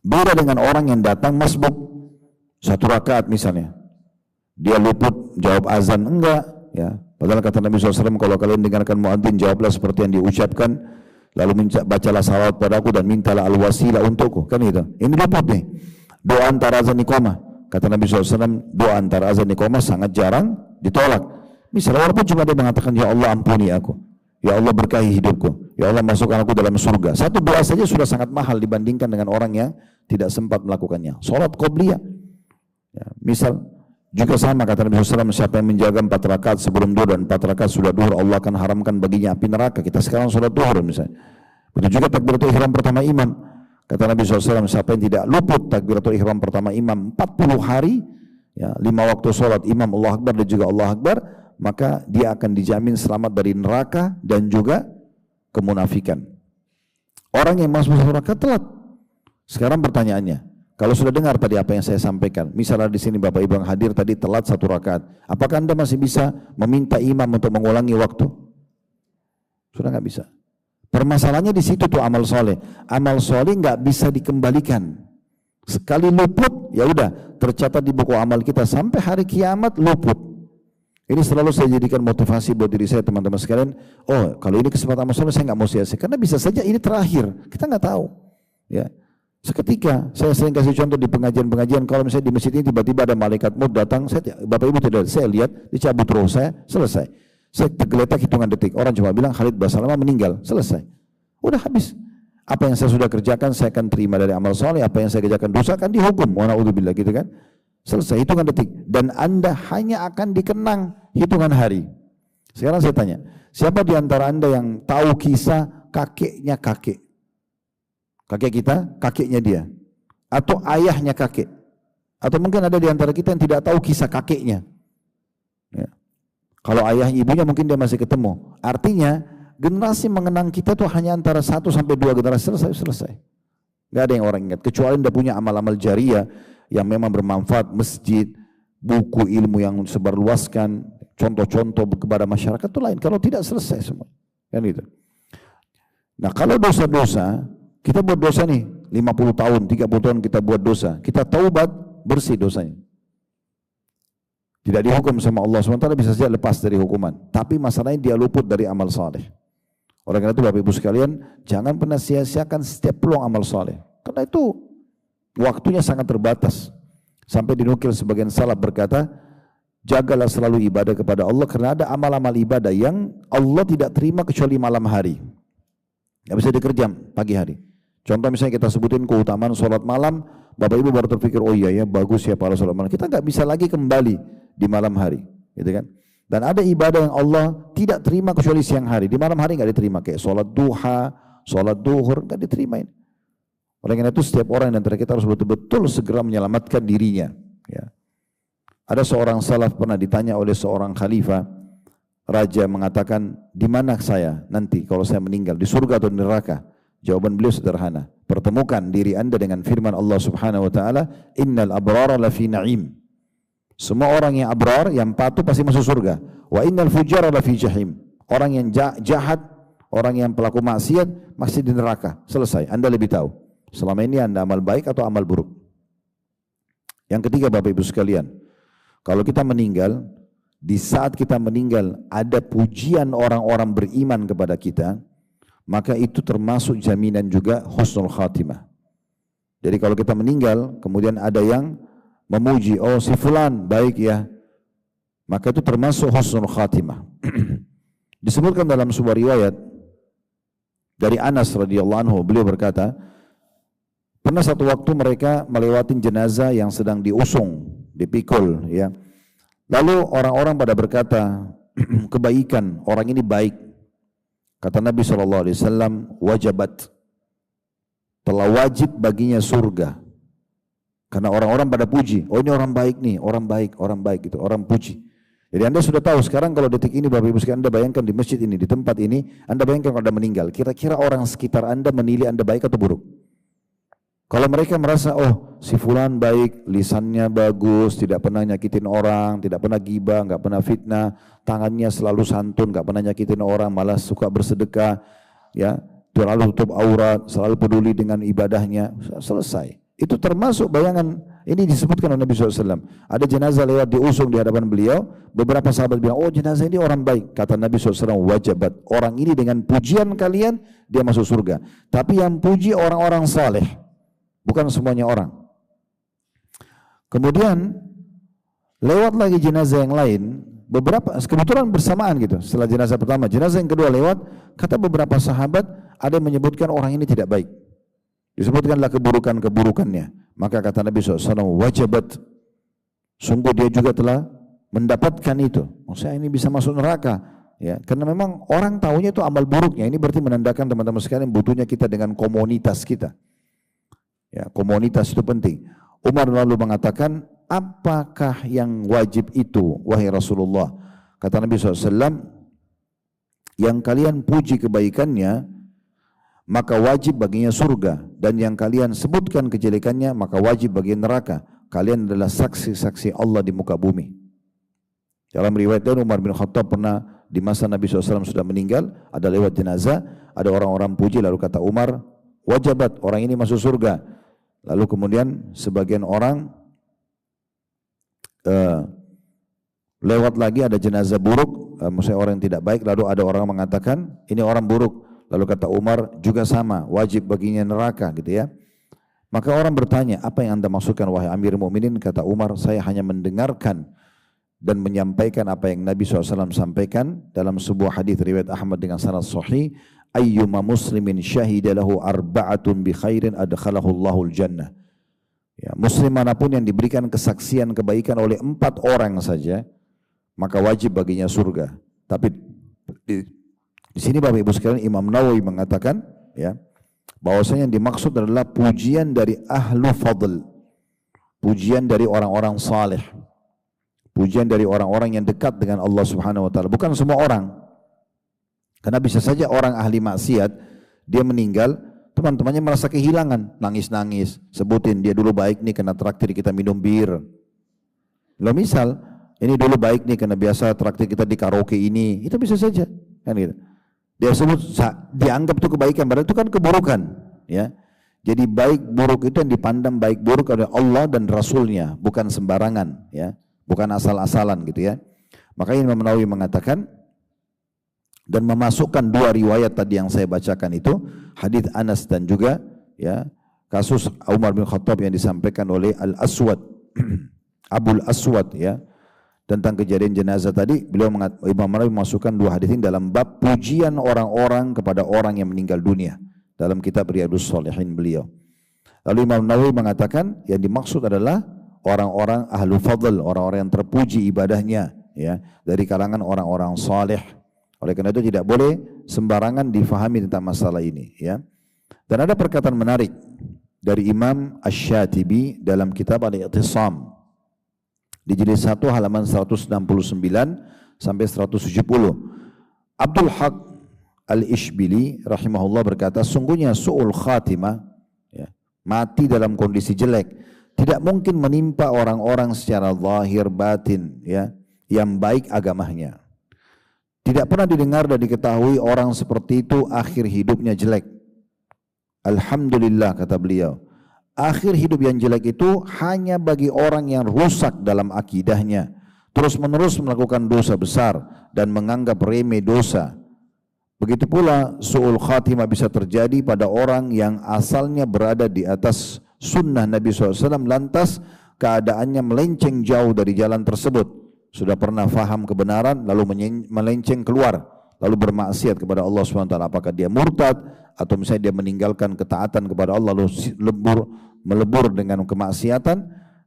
Beda dengan orang yang datang masbuk 1 rakaat misalnya, dia luput jawab azan enggak ya. Padahal kata Nabi SAW, kalau kalian dengarkan muadzin jawablah seperti yang diucapkan, lalu bacalah salawat padaku dan mintalah al-wasilah untukku, kan itu. Ini luput nih. Doa antara azan iqamah, kata Nabi SAW, doa antara azan iqamah sangat jarang ditolak. Misalnya walaupun cuma dia mengatakan, ya Allah ampuni aku, ya Allah berkahi hidupku, ya Allah masukkan aku dalam surga. Satu doa saja sudah sangat mahal dibandingkan dengan orang yang tidak sempat melakukannya. Sholat qobliyah ya, misal juga sama kata Nabi SAW, siapa yang menjaga 4 rakaat sebelum duhur dan 4 rakaat sudah duhur, Allah akan haramkan baginya api neraka. Kita sekarang sholat duhur misalnya. Begitu juga takbiratul ihram pertama imam. Kata Nabi SAW, siapa yang tidak luput takbiratul ihram pertama imam 40 hari, ya, 5 waktu sholat imam Allah Akbar dan juga Allah Akbar, maka dia akan dijamin selamat dari neraka dan juga kemunafikan. Orang yang masuk 1 rakaat telat. Sekarang pertanyaannya, kalau sudah dengar tadi apa yang saya sampaikan, misalnya di sini Bapak Ibu yang hadir tadi telat 1 rakaat, apakah Anda masih bisa meminta imam untuk mengulangi waktu? Sudah nggak bisa. Permasalahannya di situ tuh amal soleh. Amal soleh nggak bisa dikembalikan. Sekali luput, ya udah tercatat di buku amal kita sampai hari kiamat luput. Ini selalu saya jadikan motivasi buat diri saya, teman-teman sekalian. Oh, kalau ini kesempatan amal soleh saya nggak mau sia-sia, karena bisa saja ini terakhir. Kita nggak tahu. Ya. Seketika, saya sering kasih contoh di pengajian-pengajian, kalau misalnya di masjid ini tiba-tiba ada malaikat maut datang, Bapak Ibu tidak, saya lihat, dicabut roh saya, selesai. Saya tergeletak hitungan detik. Orang cuma bilang Khalid Basalamah meninggal. Selesai. Udah habis. Apa yang saya sudah kerjakan saya akan terima dari amal soleh. Apa yang saya kerjakan dosa akan dihukum. Wa na'udzubillah gitu kan. Selesai hitungan detik. Dan Anda hanya akan dikenang hitungan hari. Sekarang saya tanya. Siapa di antara Anda yang tahu kisah kakeknya kakek? Kakek kita, kakeknya dia. Atau ayahnya kakek. Atau mungkin ada di antara kita yang tidak tahu kisah kakeknya. Ya. Kalau ayah ibunya mungkin dia masih ketemu. Artinya generasi mengenang kita tuh hanya antara 1 sampai 2 generasi selesai. Gak ada yang orang ingat. Kecuali dia punya amal-amal jariah yang memang bermanfaat, masjid, buku ilmu yang sebarluaskan, contoh-contoh kepada masyarakat itu lain. Kalau tidak selesai semua. Kan itu. Nah kalau dosa-dosa, kita buat dosa nih 50 tahun, 30 tahun kita buat dosa. Kita taubat, bersih dosanya. Tidak dihukum sama Allah SWT, bisa saja lepas dari hukuman. Tapi masalahnya dia luput dari amal saleh. Oleh karena itu Bapak Ibu sekalian, jangan pernah sia-siakan setiap peluang amal saleh. Karena itu waktunya sangat terbatas. Sampai dinukil sebagian salaf berkata, jagalah selalu ibadah kepada Allah karena ada amal-amal ibadah yang Allah tidak terima kecuali malam hari. Tidak bisa dikerjam pagi hari. Contoh misalnya kita sebutin keutamaan sholat malam, Bapak Ibu baru terpikir, oh iya ya bagus ya para sholat malam. Kita nggak bisa lagi kembali di malam hari, gitu kan? Dan ada ibadah yang Allah tidak terima kecuali siang hari. Di malam hari nggak diterima, kayak sholat duha, sholat duhur nggak diterima ini. Oleh karena itu setiap orang yang antara kita harus betul-betul segera menyelamatkan dirinya. Ya. Ada seorang salaf pernah ditanya oleh seorang khalifah, raja mengatakan, di mana saya nanti kalau saya meninggal, di surga atau di neraka? Jawaban beliau sederhana, pertemukan diri anda dengan firman Allah Subhanahu Wa Taala, Innal abrara lafi na'im. Semua orang yang abrar, yang patuh pasti masuk surga. Wa innal fujara lafi jahim. Orang yang jahat, orang yang pelaku maksiat masih di neraka. Selesai, anda lebih tahu. Selama ini anda amal baik atau amal buruk. Yang ketiga Bapak Ibu sekalian, kalau kita meninggal, di saat kita meninggal ada pujian orang-orang beriman kepada kita, maka itu termasuk jaminan juga husnul khatimah. Jadi kalau kita meninggal, kemudian ada yang memuji, oh si fulan baik ya, maka itu termasuk husnul khatimah. Disebutkan dalam sebuah riwayat dari Anas radhiyallahu anhu, beliau berkata, pernah satu waktu mereka melewati jenazah yang sedang diusung, dipikul, ya. Lalu orang-orang pada berkata, kebaikan orang ini baik. Kata Nabi SAW, wajabat, telah wajib baginya surga. Karena orang-orang pada puji, oh ini orang baik nih, orang baik gitu, orang puji. Jadi anda sudah tahu sekarang kalau detik ini Bapak Ibu sekalian, anda bayangkan di masjid ini, di tempat ini, anda bayangkan kalau anda meninggal, kira-kira orang sekitar anda menilai anda baik atau buruk? Kalau mereka merasa, oh si fulan baik, lisannya bagus, tidak pernah nyakitin orang, tidak pernah gibah, nggak pernah fitnah, tangannya selalu santun, nggak pernah nyakitin orang, malah suka bersedekah, ya, selalu tutup aurat, selalu peduli dengan ibadahnya, selesai. Itu termasuk bayangan, ini disebutkan oleh Nabi SAW. Ada jenazah lewat diusung di hadapan beliau, beberapa sahabat bilang, oh jenazah ini orang baik. Kata Nabi SAW, wajabat, orang ini dengan pujian kalian, dia masuk surga. Tapi yang puji orang-orang saleh, bukan semuanya orang. Kemudian lewat lagi jenazah yang lain, beberapa kebetulan bersamaan gitu. Setelah jenazah pertama, jenazah yang kedua lewat, kata beberapa sahabat ada yang menyebutkan orang ini tidak baik. Disebutkanlah keburukan-keburukannya. Maka kata Nabi SAW, wajabat, sungguh dia juga telah mendapatkan itu. Maksudnya ini bisa masuk neraka. Ya, karena memang orang tahunya itu amal buruknya. Ini berarti menandakan teman-teman sekalian butuhnya kita dengan komunitas kita. Ya, komunitas itu penting. Umar lalu mengatakan, apakah yang wajib itu, wahai Rasulullah? Kata Nabi SAW, yang kalian puji kebaikannya, maka wajib baginya surga. Dan yang kalian sebutkan kejelekannya, maka wajib baginya neraka. Kalian adalah saksi-saksi Allah di muka bumi. Dalam riwayat lain, Umar bin Khattab pernah di masa Nabi SAW sudah meninggal, ada lewat jenazah, ada orang-orang puji, lalu kata Umar, wajabat, orang ini masuk surga. Lalu kemudian sebagian orang lewat lagi ada jenazah buruk, maksudnya orang yang tidak baik, lalu ada orang mengatakan ini orang buruk. Lalu kata Umar juga sama, wajib baginya neraka gitu ya. Maka orang bertanya, apa yang anda maksudkan wahai Amir Mu'minin? Kata Umar, saya hanya mendengarkan dan menyampaikan apa yang Nabi SAW sampaikan dalam sebuah hadis riwayat Ahmad dengan sanad sahih, ayyuma muslimin syahida lahu arba'atun bi khairin adkhalahu Allahul jannah. Ya, muslim manapun yang diberikan kesaksian kebaikan oleh 4 orang saja, maka wajib baginya surga. Tapi di sini Bapak Ibu sekalian, Imam Nawawi mengatakan, ya, bahwasanya yang dimaksud adalah pujian dari ahlu fadl, pujian dari orang-orang saleh, pujian dari orang-orang yang dekat dengan Allah Subhanahu wa taala, bukan semua orang. Karena bisa saja orang ahli maksiat, dia meninggal, teman-temannya merasa kehilangan, nangis-nangis, sebutin dia dulu baik nih kena traktir kita minum bir. Lo misal, ini dulu baik nih karena biasa traktir kita di karaoke ini, itu bisa saja, kan gitu. Dia sebut, dianggap itu kebaikan, padahal itu kan keburukan, ya. Jadi baik buruk itu yang dipandang baik buruk oleh Allah dan Rasulnya, bukan sembarangan, ya, bukan asal-asalan gitu ya. Makanya Imam Nawawi mengatakan dan memasukkan 2 riwayat tadi yang saya bacakan itu, hadits Anas dan juga, ya, kasus Umar bin Khattab yang disampaikan oleh Al-Aswad, Abul Aswad, ya. Tentang kejadian jenazah tadi, Imam Nawawi memasukkan 2 hadis ini dalam bab pujian orang-orang kepada orang yang meninggal dunia dalam kitab Riyadhus Shalihin beliau. Lalu Imam Nawawi mengatakan yang dimaksud adalah orang-orang ahlu fadl, orang-orang yang terpuji ibadahnya, ya, dari kalangan orang-orang saleh. Oleh karena itu tidak boleh sembarangan difahami tentang masalah ini, ya. Dan ada perkataan menarik dari Imam Asy-Syatibi dalam kitab Al-I'tisam di jilid 1 halaman 169 sampai 170. Abdul Haq Al-Ishbili rahimahullah berkata, sungguhnya su'ul khatimah, ya, mati dalam kondisi jelek, tidak mungkin menimpa orang-orang secara zahir batin, ya, yang baik agamanya. Tidak pernah didengar dan diketahui orang seperti itu akhir hidupnya jelek. Alhamdulillah, kata beliau, akhir hidup yang jelek itu hanya bagi orang yang rusak dalam akidahnya, terus-menerus melakukan dosa besar dan menganggap remeh dosa. Begitu pula su'ul khatimah bisa terjadi pada orang yang asalnya berada di atas sunnah Nabi SAW, lantas keadaannya melenceng jauh dari jalan tersebut. Sudah pernah faham kebenaran lalu melenceng keluar, lalu bermaksiat kepada Allah SWT. Apakah dia murtad atau misalnya dia meninggalkan ketaatan kepada Allah lalu melebur dengan kemaksiatan,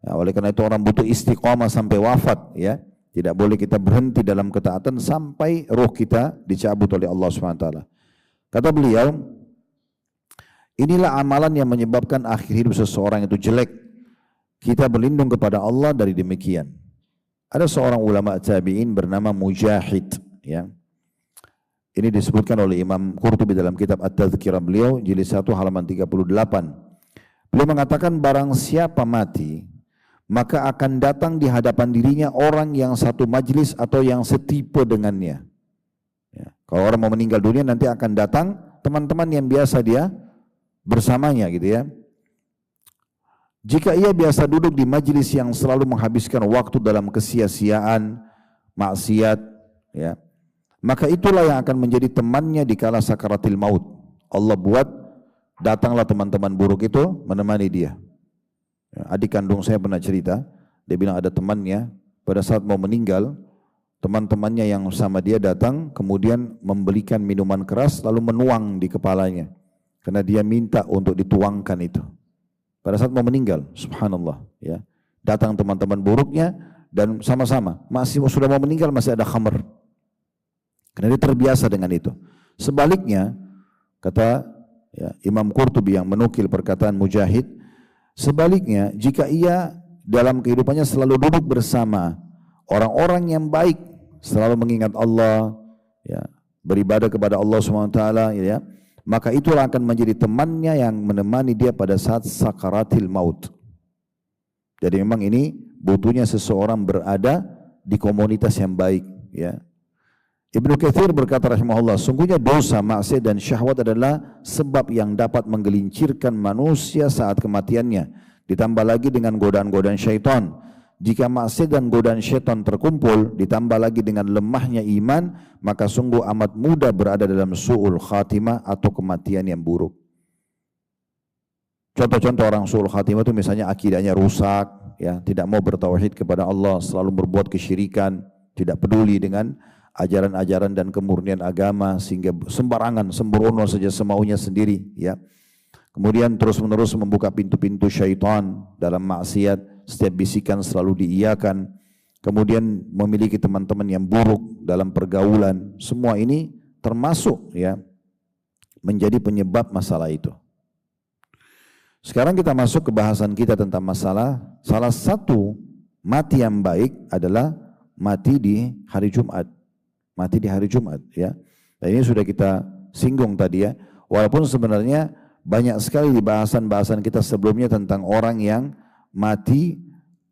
ya, oleh karena itu orang butuh istiqamah sampai wafat, ya. Tidak boleh kita berhenti dalam ketaatan sampai roh kita dicabut oleh Allah SWT. Kata beliau, inilah amalan yang menyebabkan akhir hidup seseorang itu jelek. Kita berlindung kepada Allah dari demikian. Ada seorang ulama tabi'in bernama Mujahid, ya. Ini disebutkan oleh Imam Qurtubi dalam kitab At-Tadhkirah beliau, jilid 1 halaman 38. Beliau mengatakan, barang siapa mati, maka akan datang di hadapan dirinya orang yang satu majlis atau yang setipe dengannya. Ya. Kalau orang mau meninggal dunia, nanti akan datang teman-teman yang biasa dia bersamanya, gitu ya. Jika ia biasa duduk di majlis yang selalu menghabiskan waktu dalam kesia-siaan, maksiat, ya, maka itulah yang akan menjadi temannya di kala sakaratil maut. Allah buat datanglah teman-teman buruk itu menemani dia. Adik kandung saya pernah cerita, dia bilang ada temannya pada saat mau meninggal, teman-temannya yang sama dia datang kemudian membelikan minuman keras lalu menuang di kepalanya karena dia minta untuk dituangkan itu. Pada saat mau meninggal, subhanallah, ya. Datang teman-teman buruknya dan sama-sama masih sudah mau meninggal masih ada khamr. Karena dia terbiasa dengan itu. Sebaliknya, kata, ya, Imam Qurtubi yang menukil perkataan Mujahid, sebaliknya jika ia dalam kehidupannya selalu duduk bersama orang-orang yang baik, selalu mengingat Allah, ya, beribadah kepada Allah SWT, ya, maka itulah akan menjadi temannya yang menemani dia pada saat sakaratil maut. Jadi memang ini butuhnya seseorang berada di komunitas yang baik, ya. Ibnu Katsir berkata rahimahullah, sungguhnya dosa, maksiat dan syahwat adalah sebab yang dapat menggelincirkan manusia saat kematiannya. Ditambah lagi dengan godaan-godaan syaitan. Jika maksiat dan godaan syaitan terkumpul, ditambah lagi dengan lemahnya iman, maka sungguh amat mudah berada dalam su'ul khatimah atau kematian yang buruk. Contoh-contoh orang su'ul khatimah itu misalnya akidahnya rusak, ya, tidak mau bertauhid kepada Allah, selalu berbuat kesyirikan, tidak peduli dengan ajaran-ajaran dan kemurnian agama, sehingga sembarangan, sembrono saja semaunya sendiri, ya. Kemudian terus-menerus membuka pintu-pintu syaitan dalam maksiat, setiap bisikan selalu diiyakan. Kemudian memiliki teman-teman yang buruk dalam pergaulan. Semua ini termasuk, ya, menjadi penyebab masalah itu. Sekarang kita masuk ke bahasan kita tentang masalah salah satu mati yang baik adalah mati di hari Jumat. Mati di hari Jumat, ya. Dan ini sudah kita singgung tadi, ya. Walaupun sebenarnya banyak sekali di bahasan-bahasan kita sebelumnya tentang orang yang mati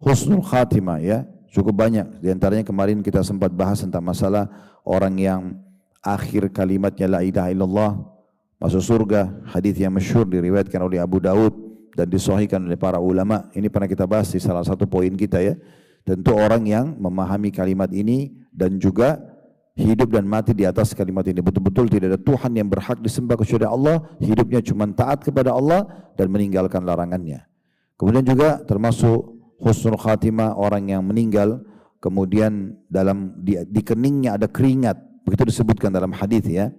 husnul khatimah, ya. Cukup banyak. Di antaranya kemarin kita sempat bahas tentang masalah orang yang akhir kalimatnya la ilaha illallah masuk surga, hadis yang masyhur diriwayatkan oleh Abu Daud dan disahihkan oleh para ulama. Ini pernah kita bahas di salah satu poin kita, ya. Tentu orang yang memahami kalimat ini dan juga hidup dan mati di atas kalimat ini, betul-betul tidak ada Tuhan yang berhak disembah kecuali Allah, hidupnya cuma taat kepada Allah dan meninggalkan larangannya. Kemudian juga termasuk husnul khatimah, orang yang meninggal kemudian di keningnya ada keringat, begitu disebutkan dalam hadis, ya.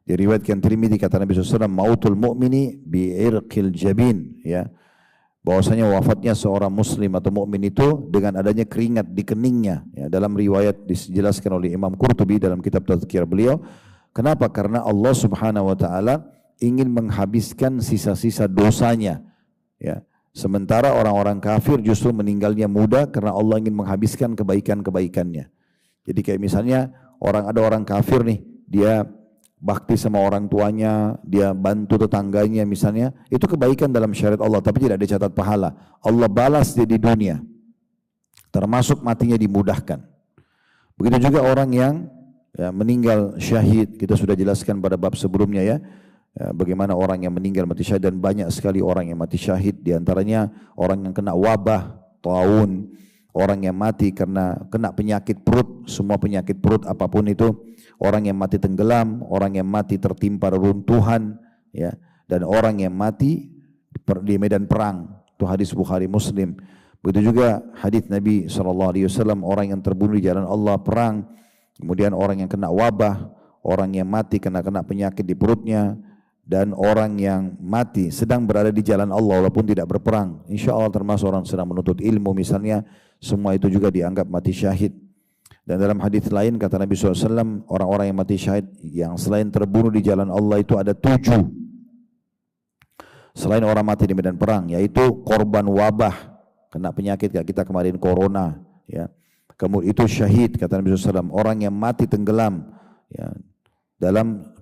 Diriwayatkan Tirmidzi, kata Nabi SAW, mautul mu'mini bi'irqil jabin, ya. Bahwasanya wafatnya seorang muslim atau mukmin itu dengan adanya keringat di keningnya, ya. Dalam riwayat dijelaskan oleh Imam Qurtubi dalam kitab Tazkiyah beliau. Kenapa? Karena Allah Subhanahu wa taala ingin menghabiskan sisa-sisa dosanya, ya. Sementara orang-orang kafir justru meninggalnya muda karena Allah ingin menghabiskan kebaikan-kebaikannya. Jadi kayak misalnya ada orang kafir nih, dia bakti sama orang tuanya, dia bantu tetangganya misalnya, itu kebaikan dalam syariat Allah, tapi tidak dicatat pahala. Allah balas dia di dunia, termasuk matinya dimudahkan. Begitu juga orang yang, ya, meninggal syahid, kita sudah jelaskan pada bab sebelumnya, ya, bagaimana orang yang meninggal mati syahid, dan banyak sekali orang yang mati syahid, diantaranya orang yang kena wabah, taun, orang yang mati karena kena penyakit perut, semua penyakit perut apapun itu, orang yang mati tenggelam, orang yang mati tertimpa reruntuhan, ya, dan orang yang mati di medan perang. Itu hadis Bukhari Muslim. Begitu juga hadis Nabi SAW, orang yang terbunuh di jalan Allah perang, kemudian orang yang kena wabah, orang yang mati kena penyakit di perutnya, dan orang yang mati sedang berada di jalan Allah walaupun tidak berperang. Insya Allah termasuk orang sedang menuntut ilmu misalnya, semua itu juga dianggap mati syahid. Dan dalam hadis lain kata Nabi SAW, orang-orang yang mati syahid yang selain terbunuh di jalan Allah itu ada 7. Selain orang mati di medan perang, yaitu korban wabah, kena penyakit kayak kita kemarin corona, ya. Kemudian itu syahid kata Nabi SAW, orang yang mati tenggelam, ya,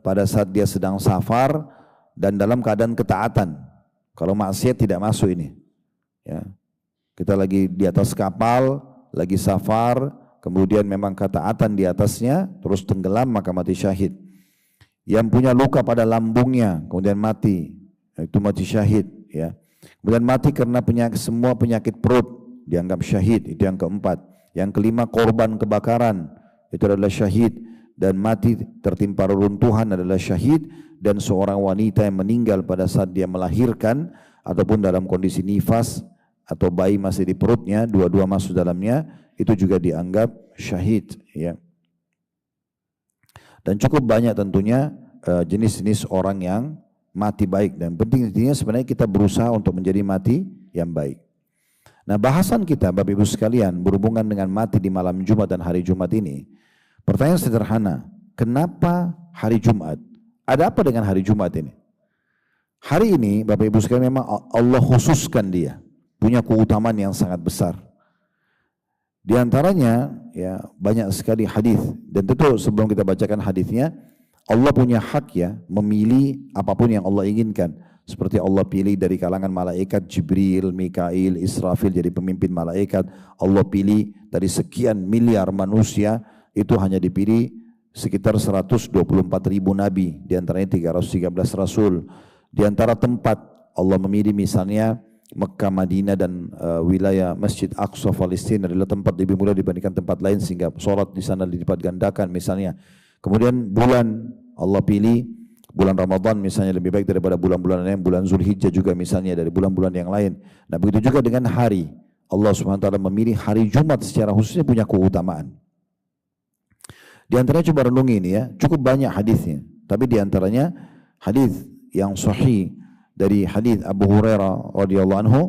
pada saat dia sedang safar dan dalam keadaan ketaatan. Kalau maksiat tidak masuk ini, ya. Kita lagi di atas kapal, lagi safar, kemudian memang ketaatan di atasnya, terus tenggelam, maka mati syahid. Yang punya luka pada lambungnya, kemudian mati, itu mati syahid, ya. Kemudian mati karena semua penyakit perut, dianggap syahid, itu yang keempat. Yang kelima, korban kebakaran, itu adalah syahid. Dan mati tertimpa reruntuhan adalah syahid. Dan seorang wanita yang meninggal pada saat dia melahirkan, ataupun dalam kondisi nifas, atau bayi masih di perutnya, dua-dua masuk dalamnya, itu juga dianggap syahid, ya. Dan cukup banyak tentunya jenis-jenis orang yang mati baik, dan penting intinya sebenarnya kita berusaha untuk menjadi mati yang baik. Nah, bahasan kita Bapak Ibu sekalian berhubungan dengan mati di malam Jumat dan hari Jumat ini. Pertanyaan sederhana, kenapa hari Jumat? Ada apa dengan hari Jumat ini? Hari ini Bapak Ibu sekalian memang Allah khususkan dia, punya keutamaan yang sangat besar. Di antaranya, ya, banyak sekali hadis, dan tentu sebelum kita bacakan hadisnya, Allah punya hak, ya, memilih apapun yang Allah inginkan. Seperti Allah pilih dari kalangan malaikat Jibril, Mikail, Israfil jadi pemimpin malaikat. Allah pilih dari sekian miliar manusia, itu hanya dipilih sekitar 124.000 nabi, di antaranya 313 rasul. Di antara tempat Allah memilih misalnya Mekah, Madinah, dan wilayah Masjid Aqsa Palestina adalah tempat lebih mulia dibandingkan tempat lain, sehingga sholat di sana dilipat gandakan misalnya. Kemudian bulan Allah pilih bulan Ramadan misalnya lebih baik daripada bulan-bulan lain, bulan Zulhijjah juga misalnya dari bulan-bulan yang lain. Nah, begitu juga dengan hari. Allah Subhanahu wa taala memilih hari Jumat secara khususnya punya keutamaan. Di antaranya coba renungi ini ya, cukup banyak hadisnya, tapi di antaranya hadis yang sahih dari hadis Abu Hurairah radhiyallahu anhu,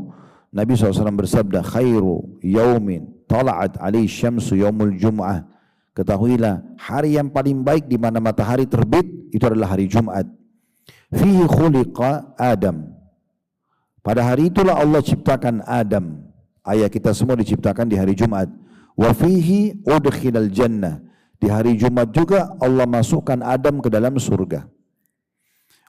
Nabi SAW bersabda, khairu yaumin tala'at alaihi syamsu yaumul jum'ah. Ketahuilah, hari yang paling baik di mana matahari terbit itu adalah hari Jumat. Fihi khuliqa Adam. Pada hari itulah Allah ciptakan Adam. Ayah kita semua diciptakan di hari Jumat. Wa fihi udkhilal jannah. Di hari Jumat juga Allah masukkan Adam ke dalam surga.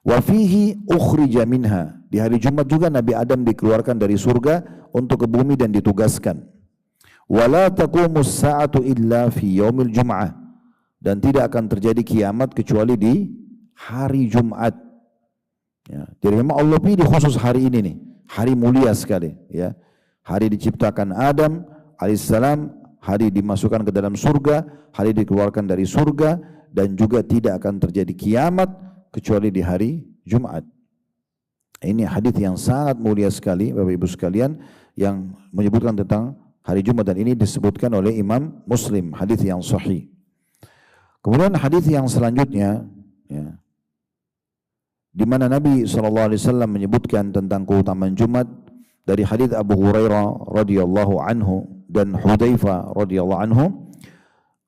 Wa fihi ukhrija minha. Di hari Jumat juga Nabi Adam dikeluarkan dari surga untuk ke bumi dan ditugaskan. Wala taqumus sa'atu illa fi yaumil jum'ah. Dan tidak akan terjadi kiamat kecuali di hari Jumat. Ya, jadi memang Allah pilih khusus hari ini nih, hari mulia sekali ya. Hari diciptakan Adam alaihissalam, hari dimasukkan ke dalam surga, hari dikeluarkan dari surga, dan juga tidak akan terjadi kiamat kecuali di hari Jumat. Ini hadis yang sangat mulia sekali Bapak Ibu sekalian, yang menyebutkan tentang hari Jumat, dan ini disebutkan oleh Imam Muslim, hadis yang sahih. Kemudian hadis yang selanjutnya ya, di mana Nabi SAW menyebutkan tentang keutamaan Jumat dari hadis Abu Hurairah radhiyallahu anhu dan Hudzaifah radhiyallahu anhu,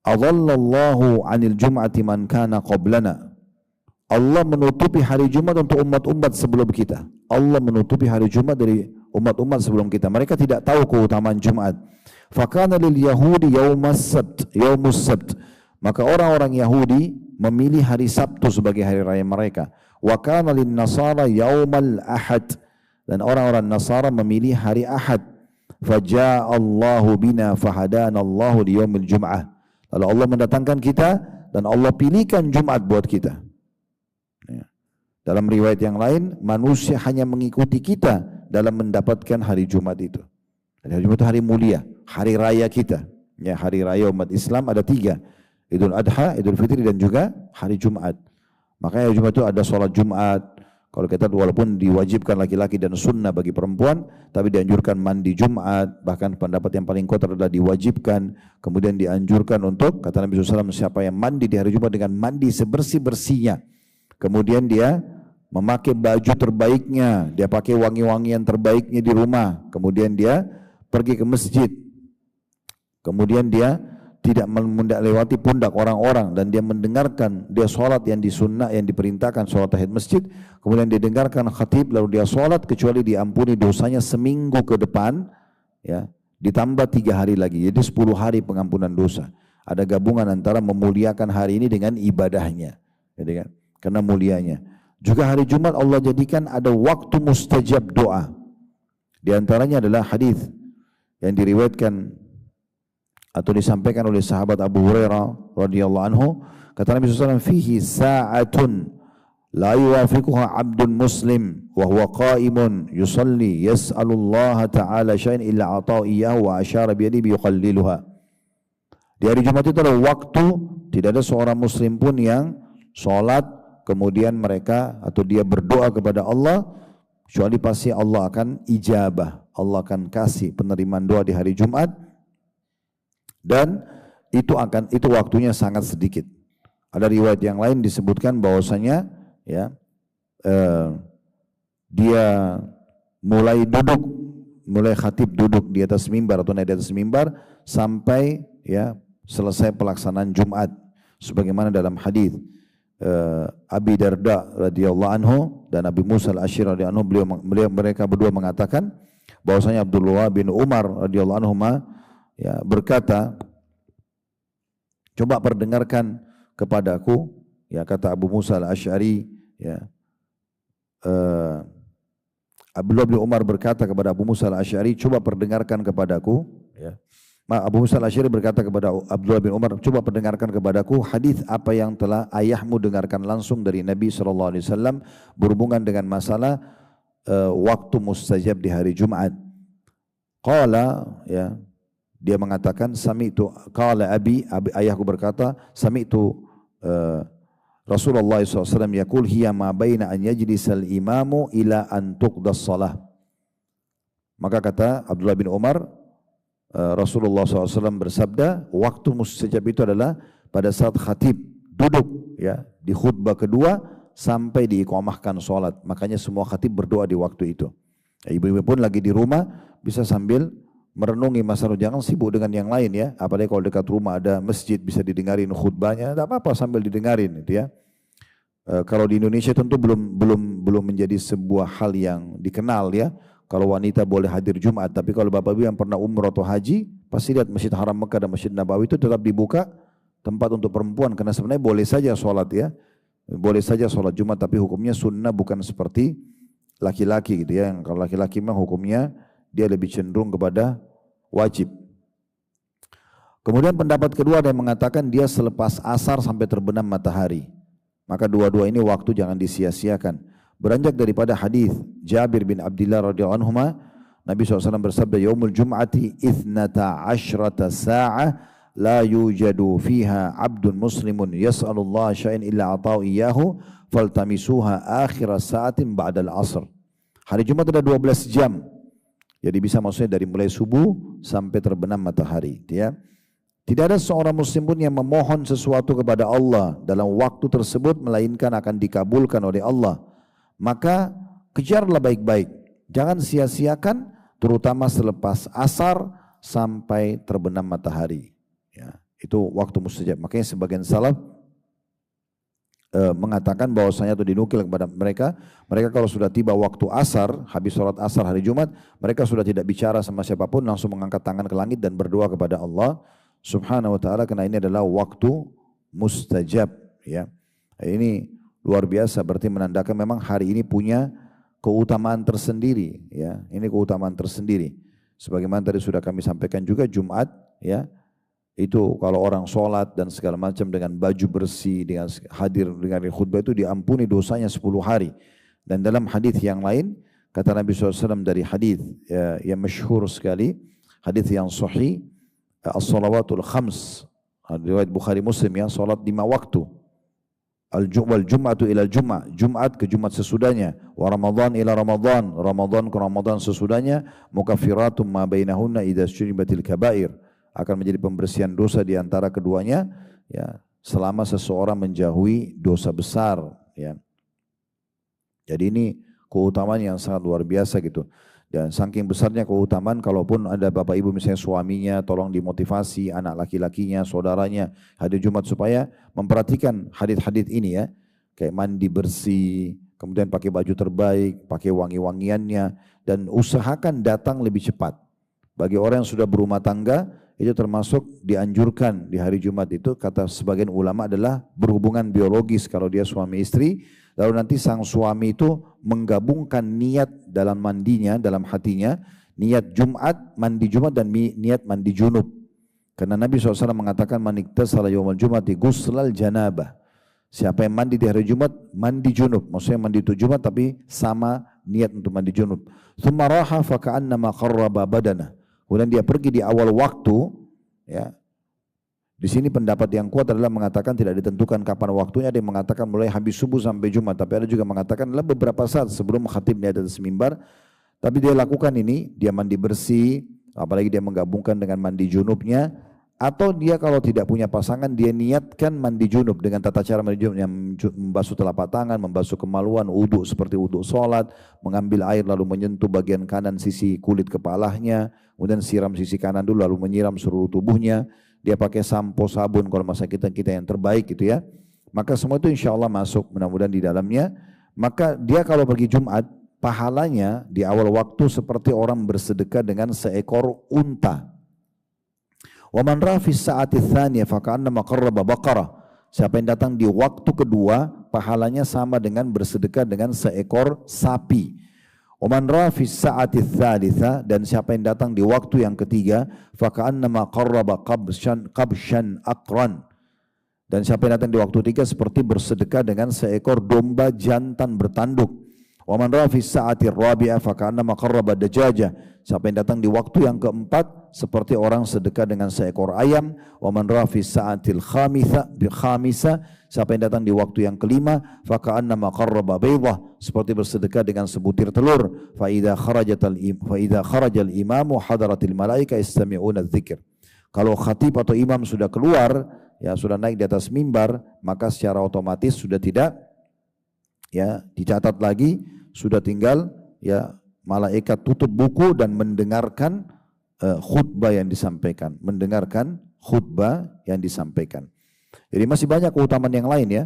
adallallahu 'anil jum'ati man kana qablana. Allah menutupi hari Jumat untuk umat-umat sebelum kita. Allah menutupi hari Jumat dari umat-umat sebelum kita. Mereka tidak tahu keutamaan Jumat. Fakana lil Yahudi yaumus sabt. Maka orang-orang Yahudi memilih hari Sabtu sebagai hari raya mereka. Wa kana lin Nasara yaumal Ahad. Dan orang-orang Nasara memilih hari Ahad. Faja'allahu bina fahadanallahu liyaumil Jum'ah. Lalu Allah mendatangkan kita dan Allah pilihkan Jumat buat kita. Ya. Dalam riwayat yang lain, manusia hanya mengikuti kita dalam mendapatkan hari Jumat itu. Dan hari Jumat itu hari mulia, hari raya kita. Ya, hari raya umat Islam ada 3. Idul Adha, Idul Fitri, dan juga hari Jumat. Makanya Jumat itu ada sholat Jumat. Kalau kita walaupun diwajibkan laki-laki dan sunnah bagi perempuan, tapi dianjurkan mandi Jumat. Bahkan pendapat yang paling kuat adalah diwajibkan. Kemudian dianjurkan untuk, kata Nabi SAW, siapa yang mandi di hari Jumat dengan mandi sebersih-bersihnya. Kemudian dia memakai baju terbaiknya, dia pakai wangi-wangian terbaiknya di rumah. Kemudian dia pergi ke masjid. Kemudian dia tidak melewati pundak orang-orang, dan dia mendengarkan, dia sholat yang disunnah, yang diperintahkan sholat tahiyat masjid. Kemudian dia dengarkan khatib, lalu dia sholat, kecuali diampuni dosanya seminggu ke depan, ya, ditambah 3 hari lagi, jadi 10 hari pengampunan dosa. Ada gabungan antara memuliakan hari ini dengan ibadahnya, jadi kan, karena mulianya. Juga hari Jumat Allah jadikan ada waktu mustajab doa. Di antaranya adalah hadis yang diriwayatkan atau disampaikan oleh sahabat Abu Hurairah radhiyallahu anhu, kata Nabi SAW, fihi sa'atun la yuwafiquha 'abdun muslim wa huwa qa'imun yusalli yas'alullaha ta'ala syai'an illa ata'u iyyahu wa asyara bi yadihi yuqalliluha. Di hari Jumat itu adalah waktu tidak ada seorang muslim pun yang salat kemudian mereka atau dia berdoa kepada Allah, kecuali pasti Allah akan ijabah, Allah akan kasih penerimaan doa di hari Jumat. Dan itu waktunya sangat sedikit. Ada riwayat yang lain disebutkan bahwasanya ya dia mulai khatib duduk di atas mimbar atau naik di atas mimbar sampai ya selesai pelaksanaan Jumat, sebagaimana dalam hadis Abi Darda radhiyallahu anhu dan Abi Musa al-Asy'ari radhiyallahu anhu, mereka berdua mengatakan bahwasanya Abdullah bin Umar radhiyallahu anhu ya berkata, coba perdengarkan kepadaku, ya kata Abu Musa al-Asy'ari, ya Abdullah bin Umar berkata kepada Abu Musa al-Asy'ari, coba perdengarkan kepadaku, ya. Abu Musa al-Asy'ari berkata kepada Abdullah bin Umar, coba perdengarkan kepadaku hadis apa yang telah ayahmu dengarkan langsung dari Nabi SAW berhubungan dengan masalah waktu mustajab di hari Jumat. Qala, ya, dia mengatakan sami'tu, qala abi ayahku berkata, sami'tu Rasulullah SAW yaqul hiya ma baina an yajlisal imamu ila an tuqdas salah. Maka kata Abdullah bin Umar, Rasulullah SAW bersabda, waktu mustajab itu adalah pada saat khatib duduk ya di khutbah kedua sampai diiqamahkan sholat. Makanya semua khatib berdoa di waktu itu. Ibu-ibu pun lagi di rumah bisa sambil merenungi masa lalu, jangan sibuk dengan yang lain ya. Apalagi kalau dekat rumah ada masjid bisa didengarin khutbahnya, tidak apa-apa sambil didengarin itu ya. Kalau di Indonesia tentu belum menjadi sebuah hal yang dikenal ya. Kalau wanita boleh hadir Jumat, tapi kalau Bapak Ibu yang pernah umroh atau haji, pasti lihat Masjid Haram Mekah dan Masjid Nabawi itu tetap dibuka tempat untuk perempuan, karena sebenarnya boleh saja sholat ya. Boleh saja sholat Jumat, tapi hukumnya sunnah, bukan seperti laki-laki gitu ya. Yang kalau laki-laki memang hukumnya dia lebih cenderung kepada wajib. Kemudian pendapat kedua ada yang mengatakan dia selepas asar sampai terbenam matahari. Maka dua-dua ini waktu jangan disia-siakan. Beranjak daripada hadis Jabir bin Abdullah radhiyallahu anhu, Nabi SAW bersabda, "Yaumul Jum'ati 12 sa'ah la yujadu fiha 'abdun muslimun yas'alullah syai'an illa ata'u iyyahu faltamisuha akhir sa'atin ba'dal 'asr." Hari Jumat ada 12 jam. Jadi bisa maksudnya dari mulai subuh sampai terbenam matahari, ya. Tidak ada seorang muslim pun yang memohon sesuatu kepada Allah dalam waktu tersebut melainkan akan dikabulkan oleh Allah. Maka kejarlah baik-baik, jangan sia-siakan, terutama selepas asar sampai terbenam matahari. Ya, itu waktu mustajab. Makanya sebagian salaf mengatakan bahwasanya itu dinukil kepada mereka kalau sudah tiba waktu asar, habis sholat asar hari Jumat, mereka sudah tidak bicara sama siapapun, langsung mengangkat tangan ke langit dan berdoa kepada Allah Subhanahu wa ta'ala, karena ini adalah waktu mustajab. Ya, ini luar biasa, berarti menandakan memang hari ini punya keutamaan tersendiri ya. Ini keutamaan tersendiri. Sebagaimana tadi sudah kami sampaikan juga, Jumat ya, itu kalau orang sholat dan segala macam dengan baju bersih, dengan hadir dengan khutbah itu diampuni dosanya 10 hari. Dan dalam hadis yang lain kata Nabi SAW dari hadis ya, yang masyhur sekali, hadis yang sahih, as-salawatul khams, riwayat Bukhari Muslim ya, salat 5 waktu. Al-wal jum'atu ila al-jum'ah, Jumat ke Jumat sesudahnya, wa Ramadan ila Ramadan, Ramadan ke Ramadan sesudahnya, mukaffiratun ma bainahunna idza syuribatil kaba'ir, akan menjadi pembersihan dosa di antara keduanya ya, selama seseorang menjauhi dosa besar ya. Jadi ini keutamaan yang sangat luar biasa gitu. Dan saking besarnya keutamaan, kalaupun ada bapak ibu misalnya suaminya, tolong dimotivasi anak laki-lakinya, saudaranya hadir Jumat supaya memperhatikan hadits-hadits ini ya. Kayak mandi bersih, kemudian pakai baju terbaik, pakai wangi-wangiannya, dan usahakan datang lebih cepat. Bagi orang yang sudah berumah tangga, itu termasuk dianjurkan di hari Jumat itu, kata sebagian ulama adalah berhubungan biologis kalau dia suami istri. Lalu nanti sang suami itu menggabungkan niat dalam mandinya, dalam hatinya, niat Jumat, mandi Jumat dan niat mandi junub. Karena Nabi SAW mengatakan, man iktasala yawmal jumati ghuslal janabah. Siapa yang mandi di hari Jumat, mandi junub. Maksudnya mandi itu Jumat tapi sama niat untuk mandi junub. Thumma raha faka'annama qarraba badana. Kemudian dia pergi di awal waktu, ya. Di sini pendapat yang kuat adalah mengatakan tidak ditentukan kapan waktunya. Ada yang mengatakan mulai habis subuh sampai Jumat, tapi ada juga mengatakan adalah beberapa saat sebelum khatib di atas mimbar. Tapi dia lakukan ini, dia mandi bersih, apalagi dia menggabungkan dengan mandi junubnya. Atau dia kalau tidak punya pasangan, dia niatkan mandi junub dengan tata cara mandi junub yang membasuh telapak tangan, membasuh kemaluan, wudu seperti wudu sholat, mengambil air lalu menyentuh bagian kanan sisi kulit kepalanya, kemudian siram sisi kanan dulu lalu menyiram seluruh tubuhnya. Dia pakai sampo, sabun kalau masa kita yang terbaik gitu ya. Maka semua itu insya Allah masuk mudah-mudahan di dalamnya. Maka dia kalau pergi Jumat, pahalanya di awal waktu seperti orang bersedekah dengan seekor unta. Wa man ra'a fi sa'ati tsaniyah fa ka'annama qarraba baqarah. Siapa yang datang di waktu kedua, pahalanya sama dengan bersedekah dengan seekor sapi. Wa man ra'a fi sa'ati tsalitsa, dan siapa yang datang di waktu yang ketiga, fa ka'annama qarraba qabshan aqran. Dan siapa yang datang di waktu ketiga seperti bersedekah dengan seekor domba jantan bertanduk. Wa man ra'a fi sa'ati ar-rabi'ah fa ka'annama qarraba dajaja. Siapa yang datang di waktu yang keempat seperti orang sedekah dengan seekor ayam. Wa man ra'a fi sa'atil khamisa, siapa yang datang di waktu yang kelima, fa ka'annama qarraba baydah, seperti bersedekah dengan sebutir telur. Fa idza kharajal imamu hadaratil malaika yastami'una dzikr. Kalau khatib atau imam sudah keluar, ya sudah naik di atas mimbar, maka secara otomatis sudah tidak ya dicatat lagi, sudah tinggal ya malaikat tutup buku dan mendengarkan khutbah yang disampaikan, Jadi masih banyak keutamaan yang lain ya.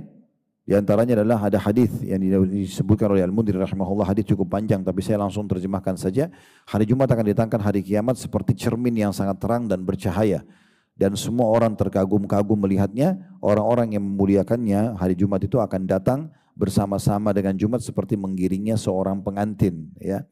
Di antaranya adalah ada hadis yang disebutkan oleh Al-Mundhir rahimahullah, hadis cukup panjang tapi saya langsung terjemahkan saja. Hari Jumat akan datangkan hari kiamat seperti cermin yang sangat terang dan bercahaya. Dan semua orang terkagum-kagum melihatnya. Orang-orang yang memuliakannya hari Jumat itu akan datang bersama-sama dengan Jumat seperti menggiringnya seorang pengantin. Ya,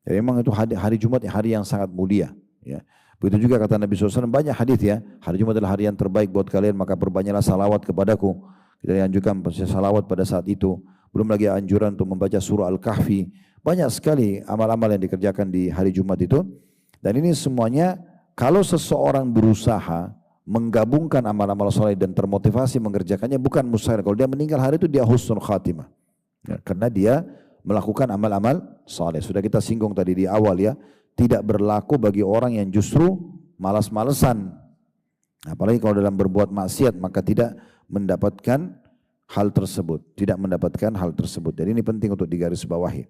jadi memang itu hari Jumat hari yang sangat mulia. Ya, begitu juga kata Nabi SAW, banyak hadis ya. Hari Jumat adalah hari yang terbaik buat kalian, maka perbanyaklah salawat kepadaku. Kita dianjurkan membaca salawat pada saat itu. Belum lagi anjuran untuk membaca surah Al-Kahfi. Banyak sekali amal-amal yang dikerjakan di hari Jumat itu. Dan ini semuanya kalau seseorang berusaha menggabungkan amal-amal soleh dan termotivasi mengerjakannya, bukan mustahil. Kalau dia meninggal hari itu dia husnul khatimah. Ya, karena dia melakukan amal-amal soleh. Sudah kita singgung tadi di awal ya. Tidak berlaku bagi orang yang justru malas-malesan. Apalagi kalau dalam berbuat maksiat, maka tidak mendapatkan hal tersebut. Jadi ini penting untuk digarisbawahi.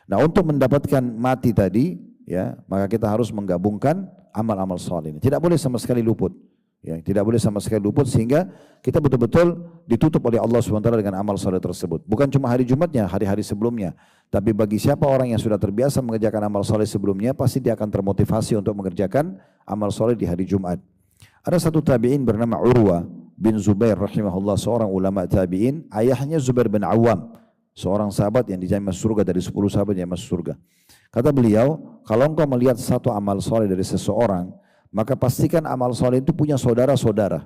Nah, untuk mendapatkan mati tadi, ya, maka kita harus menggabungkan amal-amal soleh ini. Tidak boleh sama sekali luput. Ya, tidak boleh sama sekali luput sehingga kita betul-betul ditutup oleh Allah SWT dengan amal soleh tersebut. Bukan cuma hari Jumatnya, hari-hari sebelumnya. Tapi bagi siapa orang yang sudah terbiasa mengerjakan amal soleh sebelumnya, pasti dia akan termotivasi untuk mengerjakan amal soleh di hari Jumat. Ada satu tabi'in bernama Urwa bin Zubair rahimahullah, seorang ulama tabi'in. Ayahnya Zubair bin Awam, seorang sahabat yang dijamin masuk surga dari 10 sahabat yang masuk surga. Kata beliau, kalau engkau melihat satu amal soleh dari seseorang, maka pastikan amal soleh itu punya saudara-saudara.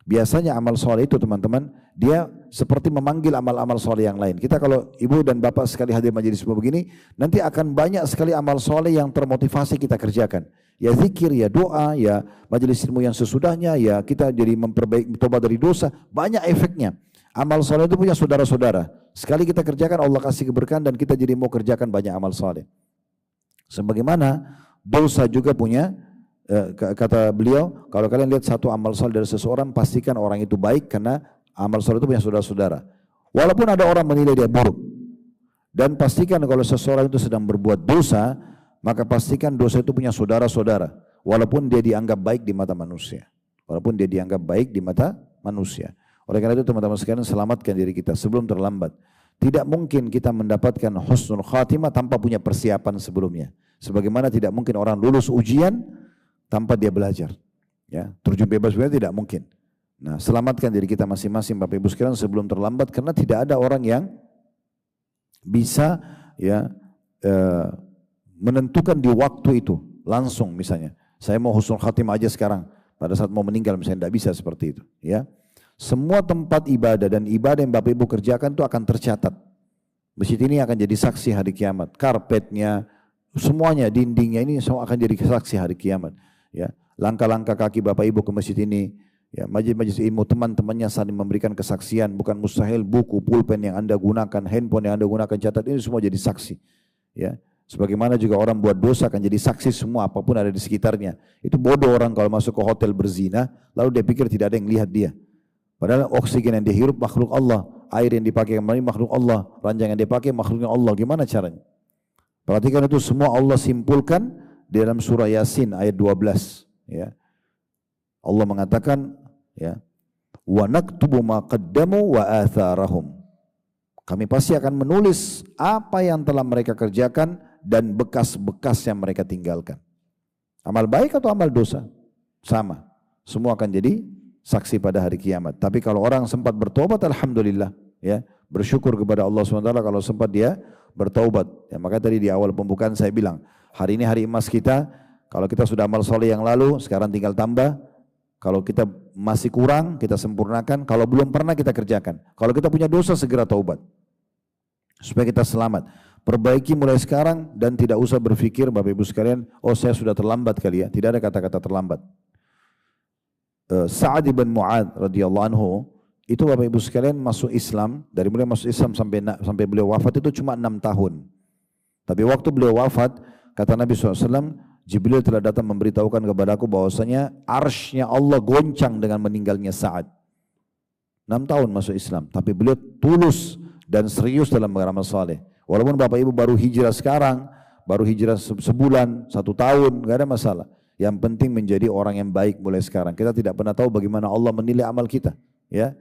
Biasanya amal soleh itu teman-teman, dia seperti memanggil amal-amal soleh yang lain. Kita kalau ibu dan bapak sekali hadir majelis begini, nanti akan banyak sekali amal soleh yang termotivasi kita kerjakan. Ya zikir, ya doa, ya majelis ilmu yang sesudahnya, ya kita jadi memperbaiki tobat dari dosa, banyak efeknya. Amal soleh itu punya saudara-saudara. Sekali kita kerjakan Allah kasih keberkahan dan kita jadi mau kerjakan banyak amal soleh. Sebagaimana dosa juga punya, kata beliau, kalau kalian lihat satu amal soleh dari seseorang, pastikan orang itu baik karena amal soleh itu punya saudara-saudara. Walaupun ada orang menilai dia buruk. Dan pastikan kalau seseorang itu sedang berbuat dosa, maka pastikan dosa itu punya saudara-saudara. Walaupun dia dianggap baik di mata manusia. Oleh karena itu teman-teman sekalian, selamatkan diri kita sebelum terlambat. Tidak mungkin kita mendapatkan husnul khatimah tanpa punya persiapan sebelumnya. Sebagaimana tidak mungkin orang lulus ujian tanpa dia belajar. Ya, terjun bebas tidak mungkin. Nah, selamatkan diri kita masing-masing Bapak Ibu sekalian sebelum terlambat, karena tidak ada orang yang bisa ya menentukan di waktu itu langsung. Misalnya saya mau husnul khatimah aja sekarang, pada saat mau meninggal misalnya, tidak bisa seperti itu ya. Semua tempat ibadah dan ibadah yang Bapak Ibu kerjakan itu akan tercatat. Masjid ini akan jadi saksi hari kiamat, karpetnya, semuanya, dindingnya ini semua akan jadi saksi hari kiamat ya. Langkah-langkah kaki Bapak Ibu ke masjid ini, ya, majelis ilmu teman-temannya saling memberikan kesaksian. Bukan mustahil buku, pulpen yang Anda gunakan, handphone yang Anda gunakan, catat, ini semua jadi saksi ya. Sebagaimana juga orang buat dosa akan jadi saksi semua apapun ada di sekitarnya. Itu bodoh orang kalau masuk ke hotel berzina lalu dia pikir tidak ada yang lihat dia. Padahal oksigen yang dihirup makhluk Allah, air yang dipakai kembali makhluk Allah, ranjang yang dipakai makhluknya Allah. Gimana caranya? Perhatikan itu semua Allah simpulkan di dalam surah Yasin ayat 12 ya. Allah mengatakan ya, wa naktubu ma qaddamu wa atharahum. Kami pasti akan menulis apa yang telah mereka kerjakan dan bekas-bekas yang mereka tinggalkan. Amal baik atau amal dosa? Sama. Semua akan jadi saksi pada hari kiamat. Tapi kalau orang sempat bertobat, alhamdulillah ya, bersyukur kepada Allah SWT kalau sempat dia bertaubat. Ya, maka tadi di awal pembukaan saya bilang, hari ini hari emas kita. Kalau kita sudah amal soleh yang lalu, sekarang tinggal tambah. Kalau kita masih kurang, kita sempurnakan. Kalau belum pernah, kita kerjakan. Kalau kita punya dosa, segera taubat supaya kita selamat. Perbaiki mulai sekarang dan tidak usah berpikir Bapak Ibu sekalian, oh saya sudah terlambat kali ya. Tidak ada kata-kata terlambat. Sa'ad bin Mu'ad radhiyallahu anhu itu Bapak Ibu sekalian masuk Islam, dari mulai masuk Islam sampai beliau wafat itu cuma 6 tahun. Tapi waktu beliau wafat, kata Nabi SAW, Jibril telah datang memberitahukan kepadaku bahwasanya arsy-Nya Allah goncang dengan meninggalnya Sa'ad. 6 tahun masuk Islam, tapi beliau tulus dan serius dalam beramal saleh. Walaupun Bapak Ibu baru hijrah sekarang, baru hijrah sebulan, 1 tahun, enggak ada masalah. Yang penting menjadi orang yang baik mulai sekarang. Kita tidak pernah tahu bagaimana Allah menilai amal kita, ya.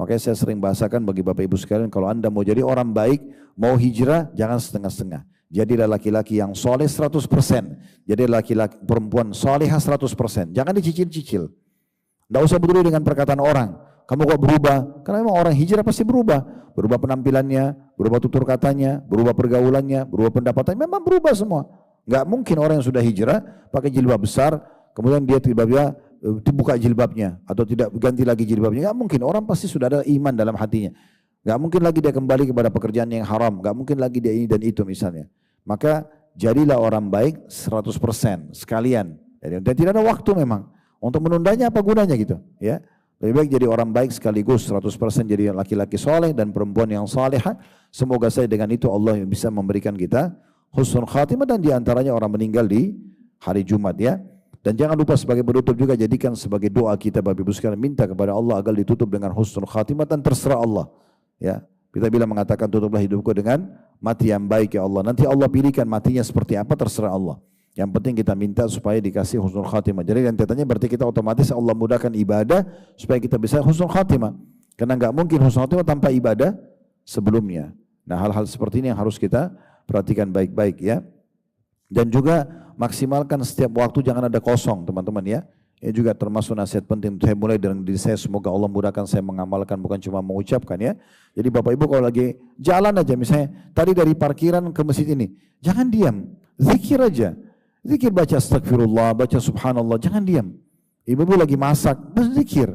Makanya saya sering bahasakan bagi Bapak Ibu sekalian, kalau Anda mau jadi orang baik, mau hijrah, jangan setengah-setengah. Jadilah laki-laki yang soleh 100%. Jadi laki-laki perempuan solehah 100%. Jangan dicicil-cicil. Tidak usah peduli dengan perkataan orang. Kamu kok berubah? Karena memang orang hijrah pasti berubah. Berubah penampilannya, berubah tutur katanya, berubah pergaulannya, berubah pendapatannya. Memang berubah semua. Enggak mungkin orang yang sudah hijrah pakai jilbab besar, kemudian dia tiba-tiba dibuka jilbabnya atau tidak ganti lagi jilbabnya. Enggak mungkin. Orang pasti sudah ada iman dalam hatinya. Enggak mungkin lagi dia kembali kepada pekerjaan yang haram. Enggak mungkin lagi dia ini dan itu misalnya. Maka jadilah orang baik 100% sekalian. Dan tidak ada waktu memang. Untuk menundanya apa gunanya gitu, ya. Lebih baik jadi orang baik sekaligus 100% jadi laki-laki soleh dan perempuan yang salehah. Semoga saya dengan itu Allah bisa memberikan kita husnul khatimah dan diantaranya orang meninggal di hari Jumat, ya. Dan jangan lupa sebagai penutup juga jadikan sebagai doa kita Bapak Ibu sekalian, minta kepada Allah agar ditutup dengan husnul khatimah dan terserah Allah, ya. Kita bila mengatakan tutuplah hidupku dengan mati yang baik ya Allah. Nanti Allah pilihkan matinya seperti apa terserah Allah. Yang penting kita minta supaya dikasih husnul khatimah. Jadi rentetannya berarti kita otomatis Allah mudahkan ibadah supaya kita bisa husnul khatimah. Karena enggak mungkin husnul khatimah tanpa ibadah sebelumnya. Nah, hal-hal seperti ini yang harus kita perhatikan baik-baik, ya. Dan juga maksimalkan setiap waktu, jangan ada kosong teman-teman, ya. Ini juga termasuk nasihat penting. Saya mulai dengan diri saya, semoga Allah mudahkan saya mengamalkan, bukan cuma mengucapkan, ya. Jadi Bapak Ibu kalau lagi jalan aja, misalnya tadi dari parkiran ke masjid ini, jangan diam, zikir aja. Zikir, baca astagfirullah, baca subhanallah, jangan diam. Ibu-ibu lagi masak, berzikir.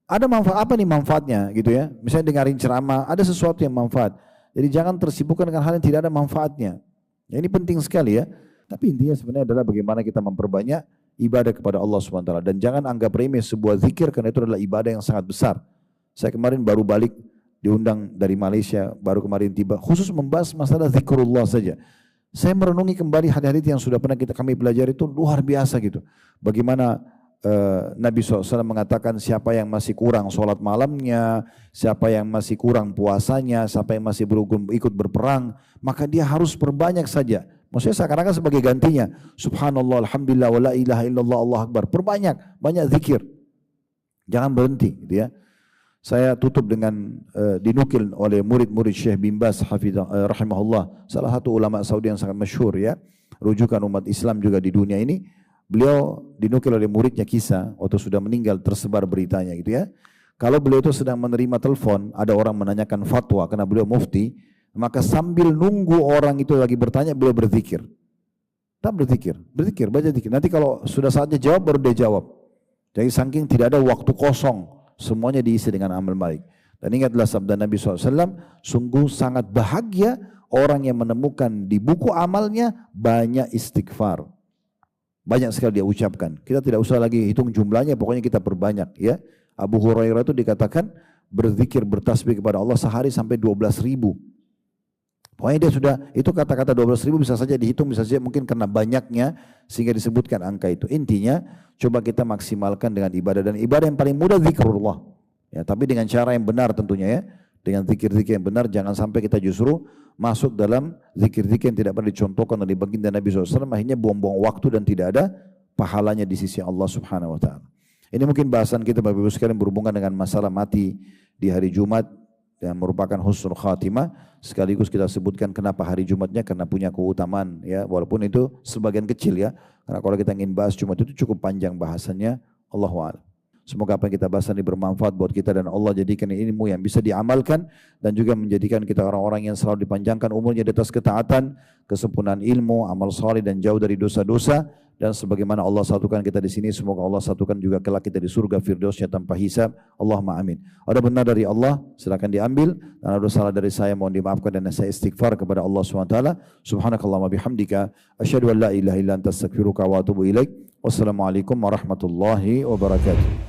Ada manfaat apa nih manfaatnya gitu, ya. Misalnya dengarin ceramah, ada sesuatu yang manfaat. Jadi jangan tersibukkan dengan hal yang tidak ada manfaatnya. Ya, ini penting sekali, ya. Tapi intinya sebenarnya adalah bagaimana kita memperbanyak ibadah kepada Allah SWT. Dan jangan anggap remeh sebuah zikir karena itu adalah ibadah yang sangat besar. Saya kemarin baru balik, diundang dari Malaysia, baru kemarin tiba, khusus membahas masalah zikrullah saja. Saya merenungi kembali hadis-hadis yang sudah pernah kami pelajari, itu luar biasa gitu. Bagaimana Nabi SAW mengatakan siapa yang masih kurang sholat malamnya, siapa yang masih kurang puasanya, siapa yang masih belum ikut berperang, maka dia harus perbanyak saja. Maksudnya seakan-akan sebagai gantinya, subhanallah, alhamdulillah, wa la ilaha illallah, Allah akbar. Perbanyak, banyak zikir. Jangan berhenti, gitu, ya. Saya tutup dengan dinukil oleh murid-murid Syekh bin Baz rahimahullah, salah satu ulama Saudi yang sangat masyhur, ya. Rujukan umat Islam juga di dunia ini. Beliau dinukil oleh muridnya kisah waktu sudah meninggal, tersebar beritanya gitu, ya. Kalau beliau itu sedang menerima telepon, ada orang menanyakan fatwa karena beliau mufti, maka sambil nunggu orang itu lagi bertanya, beliau berzikir. Tak berzikir, baca zikir. Nanti kalau sudah saatnya jawab, baru dia jawab. Jadi saking tidak ada waktu kosong, semuanya diisi dengan amal baik. Dan ingatlah sabda Nabi SAW, sungguh sangat bahagia orang yang menemukan di buku amalnya banyak istighfar. Banyak sekali dia ucapkan. Kita tidak usah lagi hitung jumlahnya, pokoknya kita perbanyak, ya. Abu Hurairah itu dikatakan berzikir, bertasbih kepada Allah sehari sampai 12.000. Pokoknya dia sudah, itu kata-kata 12.000 bisa saja dihitung, bisa saja mungkin karena banyaknya sehingga disebutkan angka itu. Intinya coba kita maksimalkan dengan ibadah, dan ibadah yang paling mudah zikrullah. Ya, tapi dengan cara yang benar tentunya, ya. Dengan zikir-zikir yang benar, jangan sampai kita justru masuk dalam zikir-zikir yang tidak pernah dicontohkan oleh baginda Nabi SAW, akhirnya buang-buang waktu dan tidak ada pahalanya di sisi Allah Subhanahu Wa Taala. Ini mungkin bahasan kita Bapak Ibu sekalian berhubungan dengan masalah mati di hari Jumat yang merupakan husnul khatimah. Sekaligus kita sebutkan kenapa hari Jumatnya, karena punya keutamaan, ya, walaupun itu sebagian kecil, ya. Karena kalau kita ingin bahas Jumat itu cukup panjang bahasannya. Allahu a'lam. Semoga apa yang kita bahas ini bermanfaat buat kita dan Allah jadikan ilmu yang bisa diamalkan dan juga menjadikan kita orang-orang yang selalu dipanjangkan umurnya di atas ketaatan, kesempurnaan ilmu, amal saleh dan jauh dari dosa-dosa, dan sebagaimana Allah satukan kita di sini, semoga Allah satukan juga kelak kita di surga firdausnya tanpa hisab. Allahumma amin. Ada benar dari Allah, silakan diambil, dan ada salah dari saya, mohon dimaafkan, dan saya istighfar kepada Allah SWT. Subhanakallahumma bihamdika asyhadu an la ilaha illa anta astaghfiruka wa atubu ilaik. Wassalamualaikum warahmatullahi wabarakatuh.